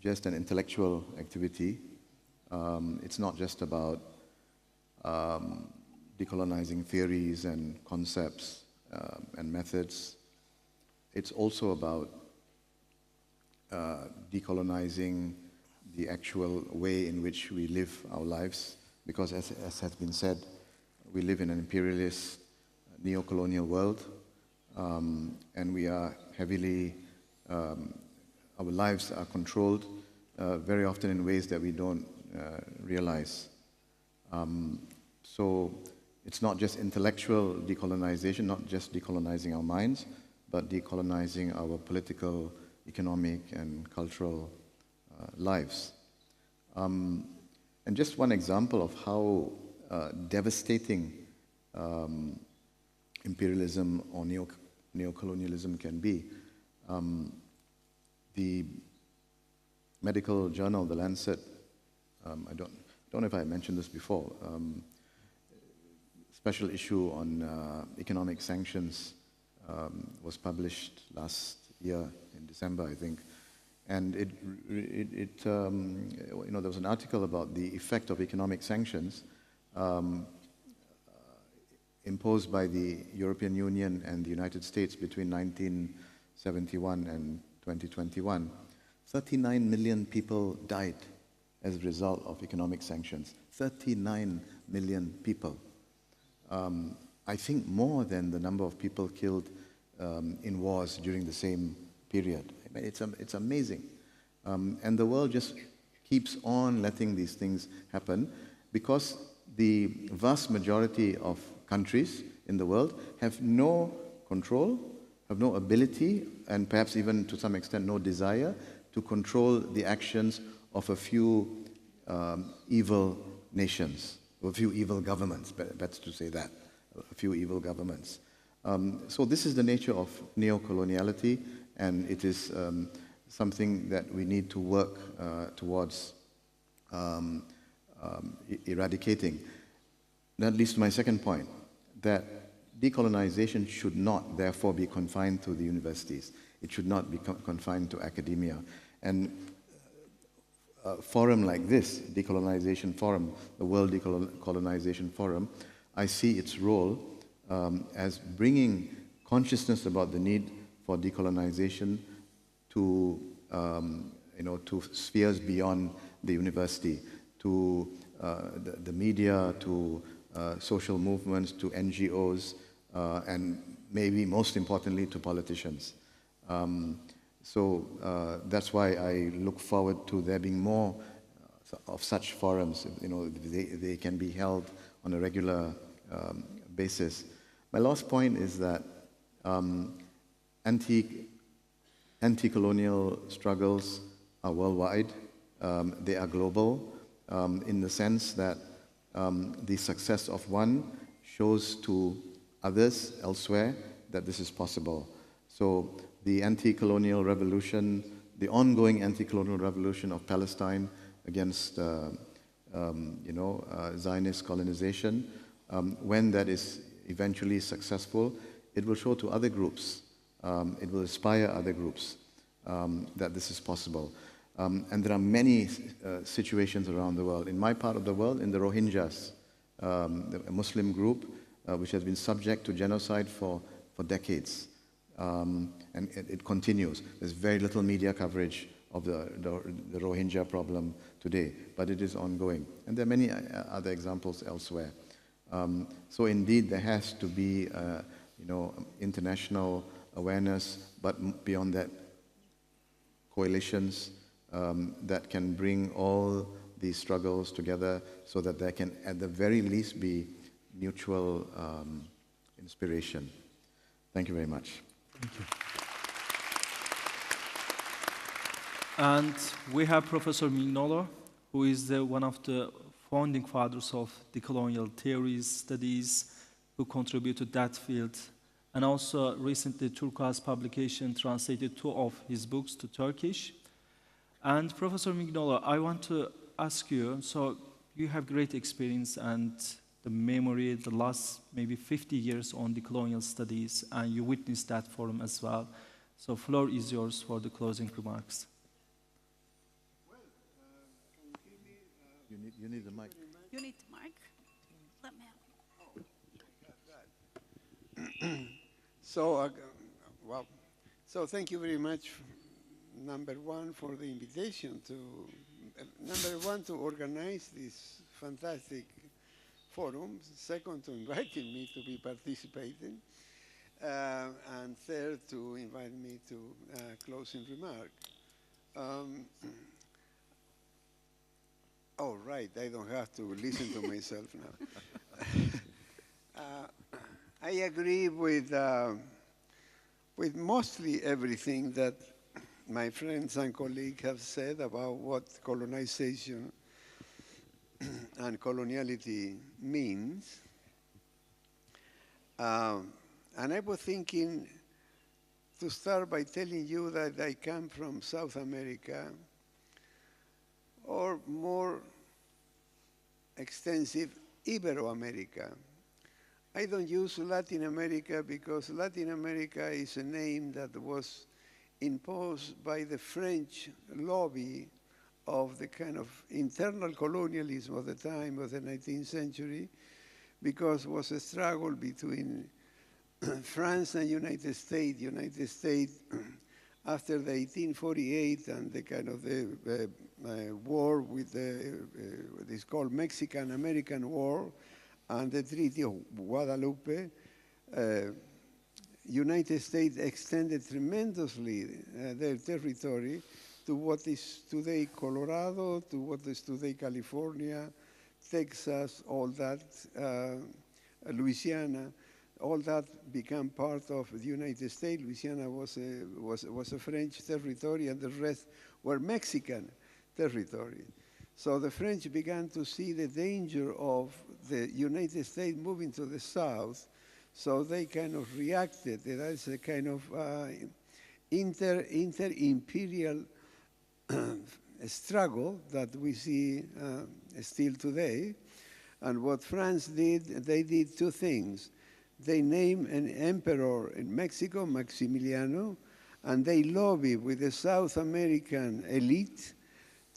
just an intellectual activity. It's not just about decolonizing theories and concepts and methods. It's also about decolonizing the actual way in which we live our lives, because as has been said, we live in an imperialist, neo-colonial world, and we are heavily, our lives are controlled very often in ways that we don't realize. So it's not just intellectual decolonization, not just decolonizing our minds, but decolonizing our political, economic, and cultural lives. And just one example of how devastating imperialism or neocolonialism can be. The medical journal, The Lancet, I don't know if I mentioned this before, special issue on economic sanctions was published last year in December, I think. And you know, there was an article about the effect of economic sanctions imposed by the European Union and the United States between 1971 and 2021. 39 million people died as a result of economic sanctions. 39 million people. I think more than the number of people killed in wars during the same period. I mean, it's amazing. And the world just keeps on letting these things happen because the vast majority of countries in the world have no control, have no ability, and perhaps even to some extent no desire to control the actions of a few evil nations, or a few evil governments, better to say that, a few evil governments. So this is the nature of neocoloniality, and it is something that we need to work towards eradicating. That leads to my second point, that decolonization should not, therefore, be confined to the universities. It should not be confined to academia. And a forum like this, Decolonization Forum, the World Decolonization Forum, I see its role as bringing consciousness about the need for decolonization to, you know, to spheres beyond the university, to the media, to social movements, to NGOs, and maybe most importantly to politicians. So that's why I look forward to there being more of such forums. You know, they can be held on a regular basis. My last point is that anti-colonial struggles are worldwide. They are global in the sense that the success of one shows to others elsewhere that this is possible. So the anti-colonial revolution, the ongoing anti-colonial revolution of Palestine against you know, Zionist colonization, when that is eventually successful, it will show to other groups, it will inspire other groups that this is possible. And there are many situations around the world. In my part of the world, in the Rohingyas, a Muslim group which has been subject to genocide for decades. And it continues. There's very little media coverage of the Rohingya problem today, but it is ongoing. And there are many other examples elsewhere. So indeed, there has to be, you know, international awareness, but beyond that, coalitions that can bring all these struggles together so that there can, at the very least, be mutual inspiration. Thank you very much. Thank you. And we have Professor Mignolo, who is one of the founding fathers of decolonial theories, studies, who contribute to that field. And also recently Turkuaz publication translated 2 of his books to Turkish. And Professor Mignolo, I want to ask you, so you have great experience and the memory, the last maybe 50 years on decolonial studies, and you witnessed that forum as well. So floor is yours for the closing remarks. Well, can you hear me? You need the mic. You need the mic? Let me have it. So, well, so thank you very much, number one, for the invitation to, number one, to organize this fantastic forum, second, to inviting me to be participating, and third, to invite me to closing remark. Oh, right, I don't have to listen to myself now. I agree with mostly everything that my friends and colleagues have said about what colonization and coloniality means. And I was thinking to start by telling you that I come from South America, or more extensive, Ibero-America. I don't use Latin America because Latin America is a name that was imposed by the French lobby of the kind of internal colonialism of the time of the 19th century, because it was a struggle between France and United States. United States, after the 1848 and the kind of the war with what is called Mexican-American War and the Treaty of Guadalupe, United States extended tremendously their territory to what is today Colorado, to what is today California, Texas, all that, Louisiana, all that became part of the United States. Louisiana was a French territory, and the rest were Mexican territory. So the French began to see the danger of the United States moving to the south, so they kind of reacted. That's a kind of inter-imperial struggle that we see still today. And what France did, they did two things. They named an emperor in Mexico, Maximiliano, and they lobbied with the South American elite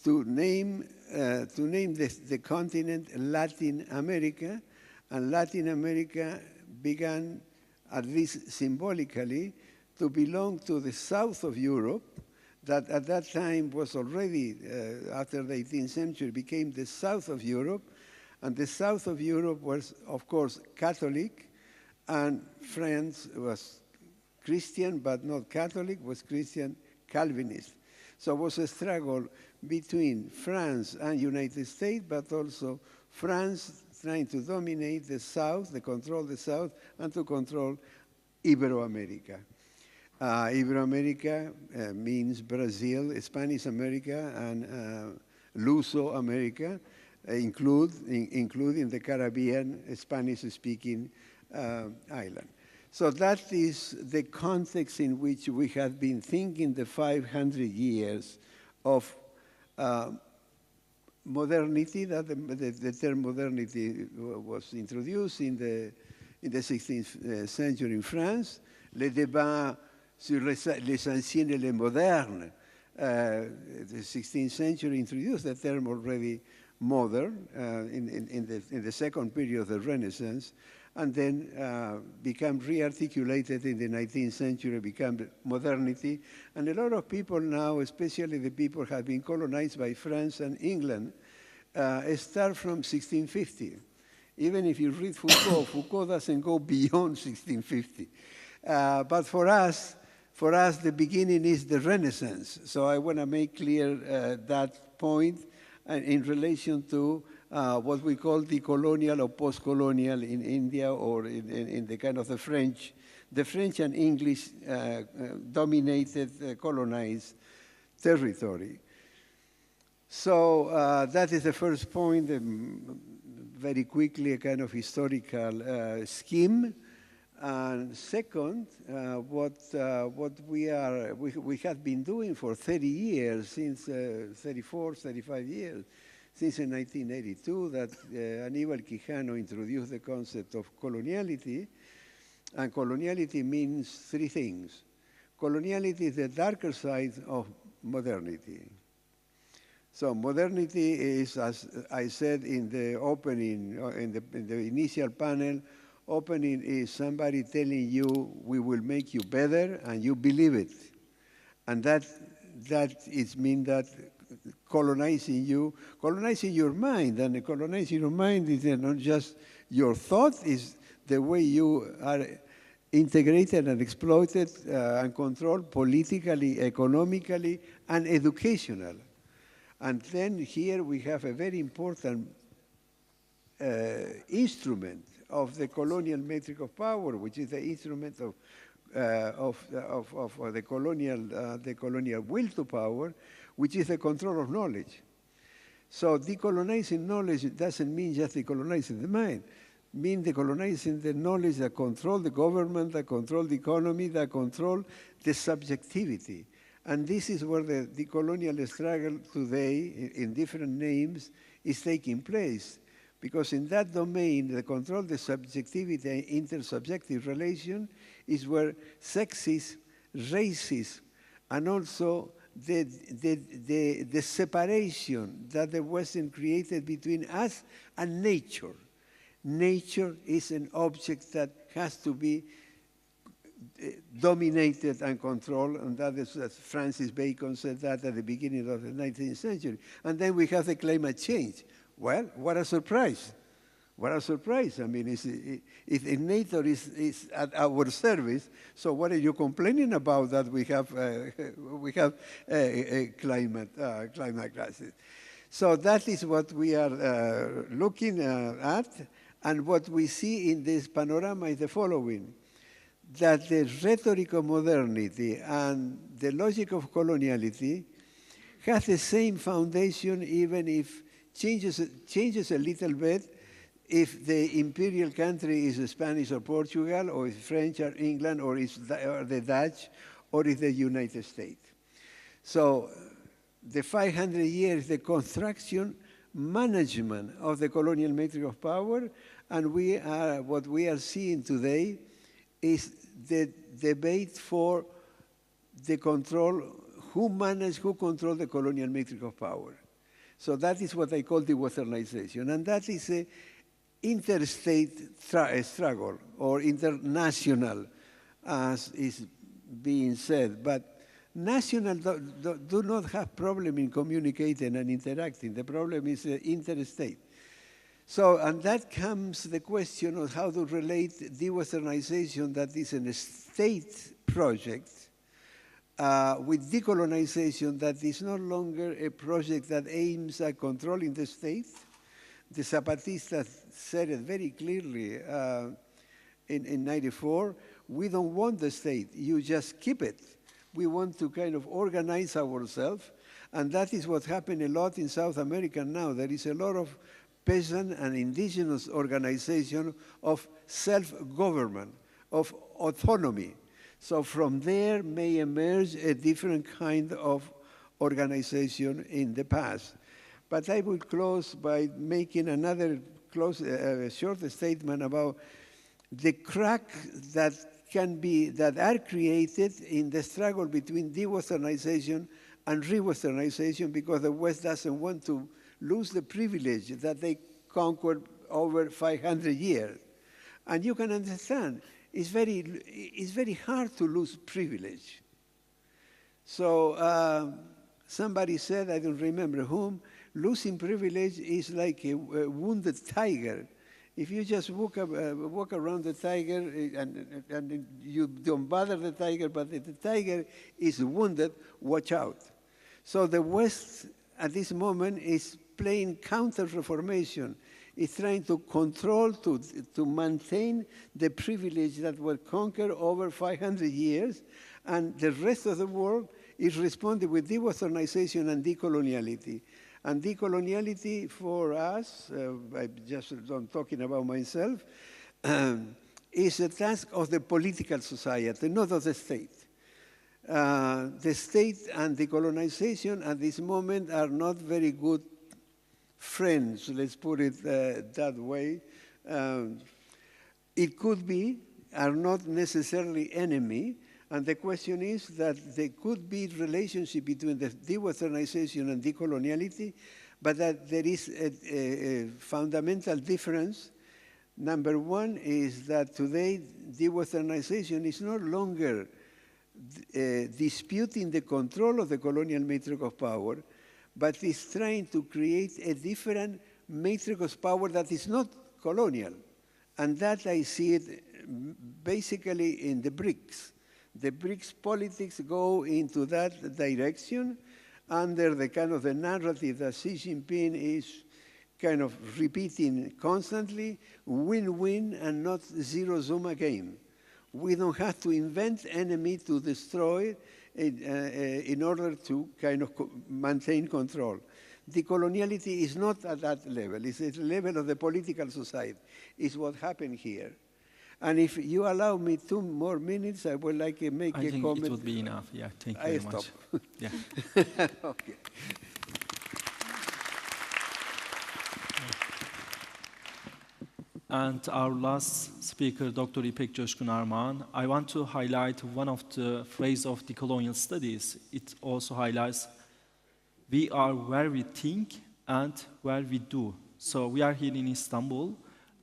to name the continent Latin America, and Latin America began, at least symbolically, to belong to the south of Europe, that at that time was already, after the 18th century, became the south of Europe, and the south of Europe was, of course, Catholic, and France was Christian, but not Catholic, was Christian Calvinist. So it was a struggle between France and United States, but also France trying to dominate the South, to control the South, and to control Ibero-America. Ibero-America means Brazil, Spanish America, and Luso America, including the Caribbean, Spanish-speaking island. So that is the context in which we have been thinking the 500 years of modernity. That the term modernity was introduced in the 16th century in France. Les débats sur les anciens et les modernes. The 16th century introduced the term already modern in the second period of the Renaissance, and then become re-articulated in the 19th century, become modernity. And a lot of people now, especially the people who have been colonized by France and England, start from 1650. Even if you read Foucault, Foucault doesn't go beyond 1650. But for us, the beginning is the Renaissance. So I want to make clear that point in relation to what we call decolonial or post-colonial in India, or in the kind of the French and English dominated, colonized territory. So that is the first point. Very quickly, a kind of historical scheme. And second, what we have been doing for 30 years, since 34, 35 years, since in 1982, that Aníbal Quijano introduced the concept of coloniality. And coloniality means three things. Coloniality is the darker side of modernity. So modernity is, as I said in the opening, in the initial panel, opening is somebody telling you, we will make you better, and you believe it. And that it means that colonizing your mind, and colonizing your mind is not just your thought, is the way you are integrated and exploited and controlled politically, economically, and educational. And then here we have a very important instrument of the colonial metric of power, which is the instrument of the colonial will to power, which is the control of knowledge. So decolonizing knowledge doesn't mean just decolonizing the mind. mean decolonizing the knowledge that control the government, that control the economy, that control the subjectivity. And this is where the decolonial struggle today, in different names, is taking place. Because in that domain, the control, the subjectivity, and intersubjective relation is where sexism, racism, and also the separation that the Western created between us and nature. Nature is an object that has to be dominated and controlled, and that is, as Francis Bacon said that at the beginning of the 19th century. And then we have the climate change. Well, what a surprise. What a surprise. I mean, if nature is at our service, so what are you complaining about that we have a climate crisis? So that is what we are looking at, and what we see in this panorama is the following, that the rhetoric of modernity and the logic of coloniality has the same foundation, even if changes a little bit, if the imperial country is Spanish or Portugal, or is French or England, or is the Dutch, or is the United States. So the 500 years, the construction, management of the colonial matrix of power, and what we are seeing today is the debate for the control, who control the colonial matrix of power. So that is what I call the Westernization, and that is a interstate struggle, or international, as is being said. But national do not have problem in communicating and interacting. The problem is interstate. So, and that comes the question of how to relate de-Westernization, that is a state project, with decolonization, that is no longer a project that aims at controlling the state. The Zapatistas said it very clearly in 94, we don't want the state, you just keep it. We want to kind of organize ourselves, and that is what happened a lot in South America now. There is a lot of peasant and indigenous organization of self-government, of autonomy. So from there may emerge a different kind of organization in the past. But I will close by making another short statement about the crack that are created in the struggle between de-Westernization and re-Westernization, because the West doesn't want to lose the privilege that they conquered over 500 years. And you can understand, it's very hard to lose privilege. So somebody said, I don't remember whom, losing privilege is like a wounded tiger. If you just walk around the tiger and you don't bother the tiger, but if the tiger is wounded, watch out. So the West at this moment is playing counter-reformation. It's trying to control, to maintain the privilege that were conquered over 500 years, and the rest of the world is responding with de-Westernization and decoloniality. And decoloniality for us, I'm talking about myself, is a task of the political society, not of the state. The state and decolonization at this moment are not very good friends, let's put it that way. It could be, are not necessarily enemy, and the question is that there could be relationship between the de-Westernization and decoloniality, but that there is a fundamental difference. Number one is that today de-Westernization is no longer disputing the control of the colonial matrix of power, but is trying to create a different matrix of power that is not colonial. And that I see it basically in the BRICS. The BRICS politics go into that direction under the kind of the narrative that Xi Jinping is kind of repeating constantly, win-win and not zero-sum game. We don't have to invent enemy to destroy in order to kind of maintain control. decoloniality is not at that level. It's at the level of the political society. It's what happened here. And if you allow me 2 more minutes, I would like to make a comment. I think it would be enough. Yeah, thank you very much. Yeah. Okay. And our last speaker, Dr. İpek Coşkun Armağan, I want to highlight one of the phrases of decolonial studies. It also highlights, we are where we think and where we do. So we are here in Istanbul,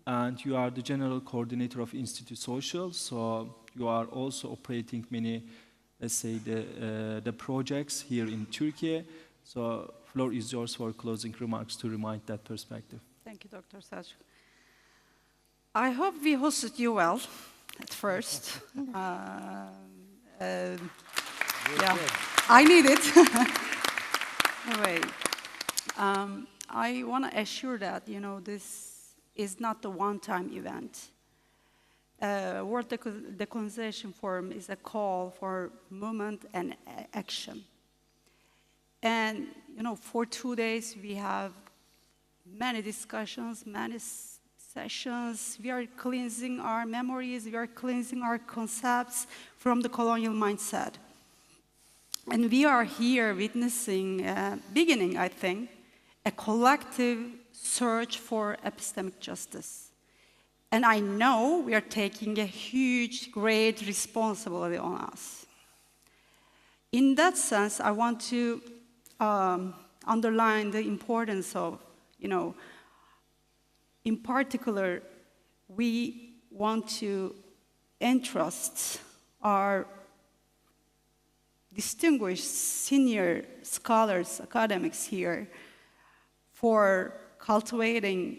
and you are the general coordinator of Institute Social, so you are also operating many, let's say, the projects here in Turkey. So floor is yours for closing remarks to remind that perspective. Thank you, Dr. Selçuk. I hope we hosted you well at first. Yeah, I need it. Anyway, I want to assure that, this is not a one-time event. World Decolonization Forum is a call for movement and action. And, for 2 days, we have many discussions, many sessions. We are cleansing our memories, we are cleansing our concepts from the colonial mindset. And we are here witnessing, beginning, I think, a collective search for epistemic justice. And I know we are taking a huge, great responsibility on us. In that sense, I want to underline the importance of, in particular, we want to entrust our distinguished senior scholars, academics here, for cultivating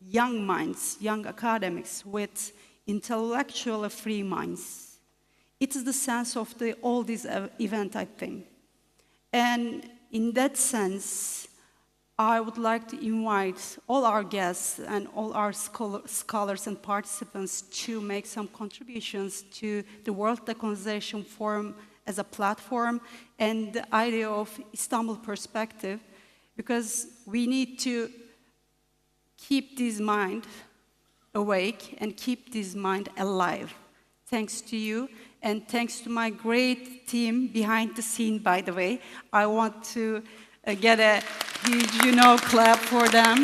young minds, young academics with intellectually free minds. It is the sense of all this event, I think. And in that sense, I would like to invite all our guests and all our scholars and participants to make some contributions to the World Decolonization Forum as a platform and the idea of Istanbul perspective, because we need to keep this mind awake and keep this mind alive. Thanks to you, and thanks to my great team behind the scene, by the way. I want to get a huge, clap for them.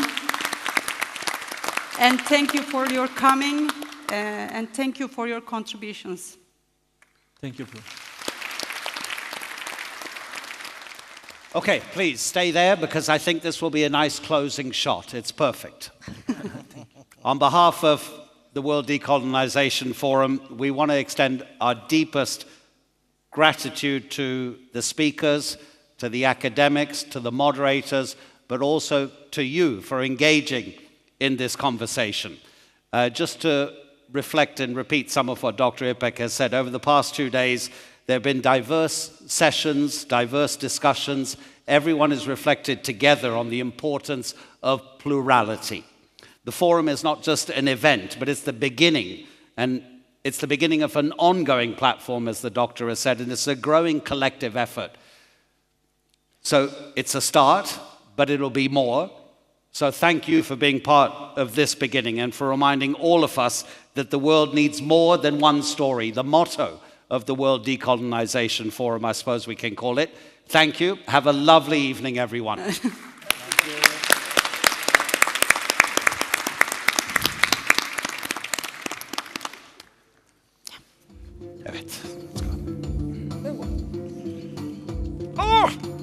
And thank you for your coming, and thank you for your contributions. Thank you. Okay, please stay there, because I think this will be a nice closing shot. It's perfect. On behalf of the World Decolonization Forum, we want to extend our deepest gratitude to the speakers, to the academics, to the moderators, but also to you for engaging in this conversation. Just to reflect and repeat some of what Dr. İpek has said, over the past 2 days, there have been diverse sessions, diverse discussions. Everyone has reflected together on the importance of plurality. The forum is not just an event, but it's the beginning. And it's the beginning of an ongoing platform, as the doctor has said, and it's a growing collective effort. So it's a start, but it'll be more. So thank you for being part of this beginning and for reminding all of us that the world needs more than one story. The motto of the World Decolonization Forum, I suppose we can call it. Thank you. Have a lovely evening, everyone. Evet. Let's go. Oh!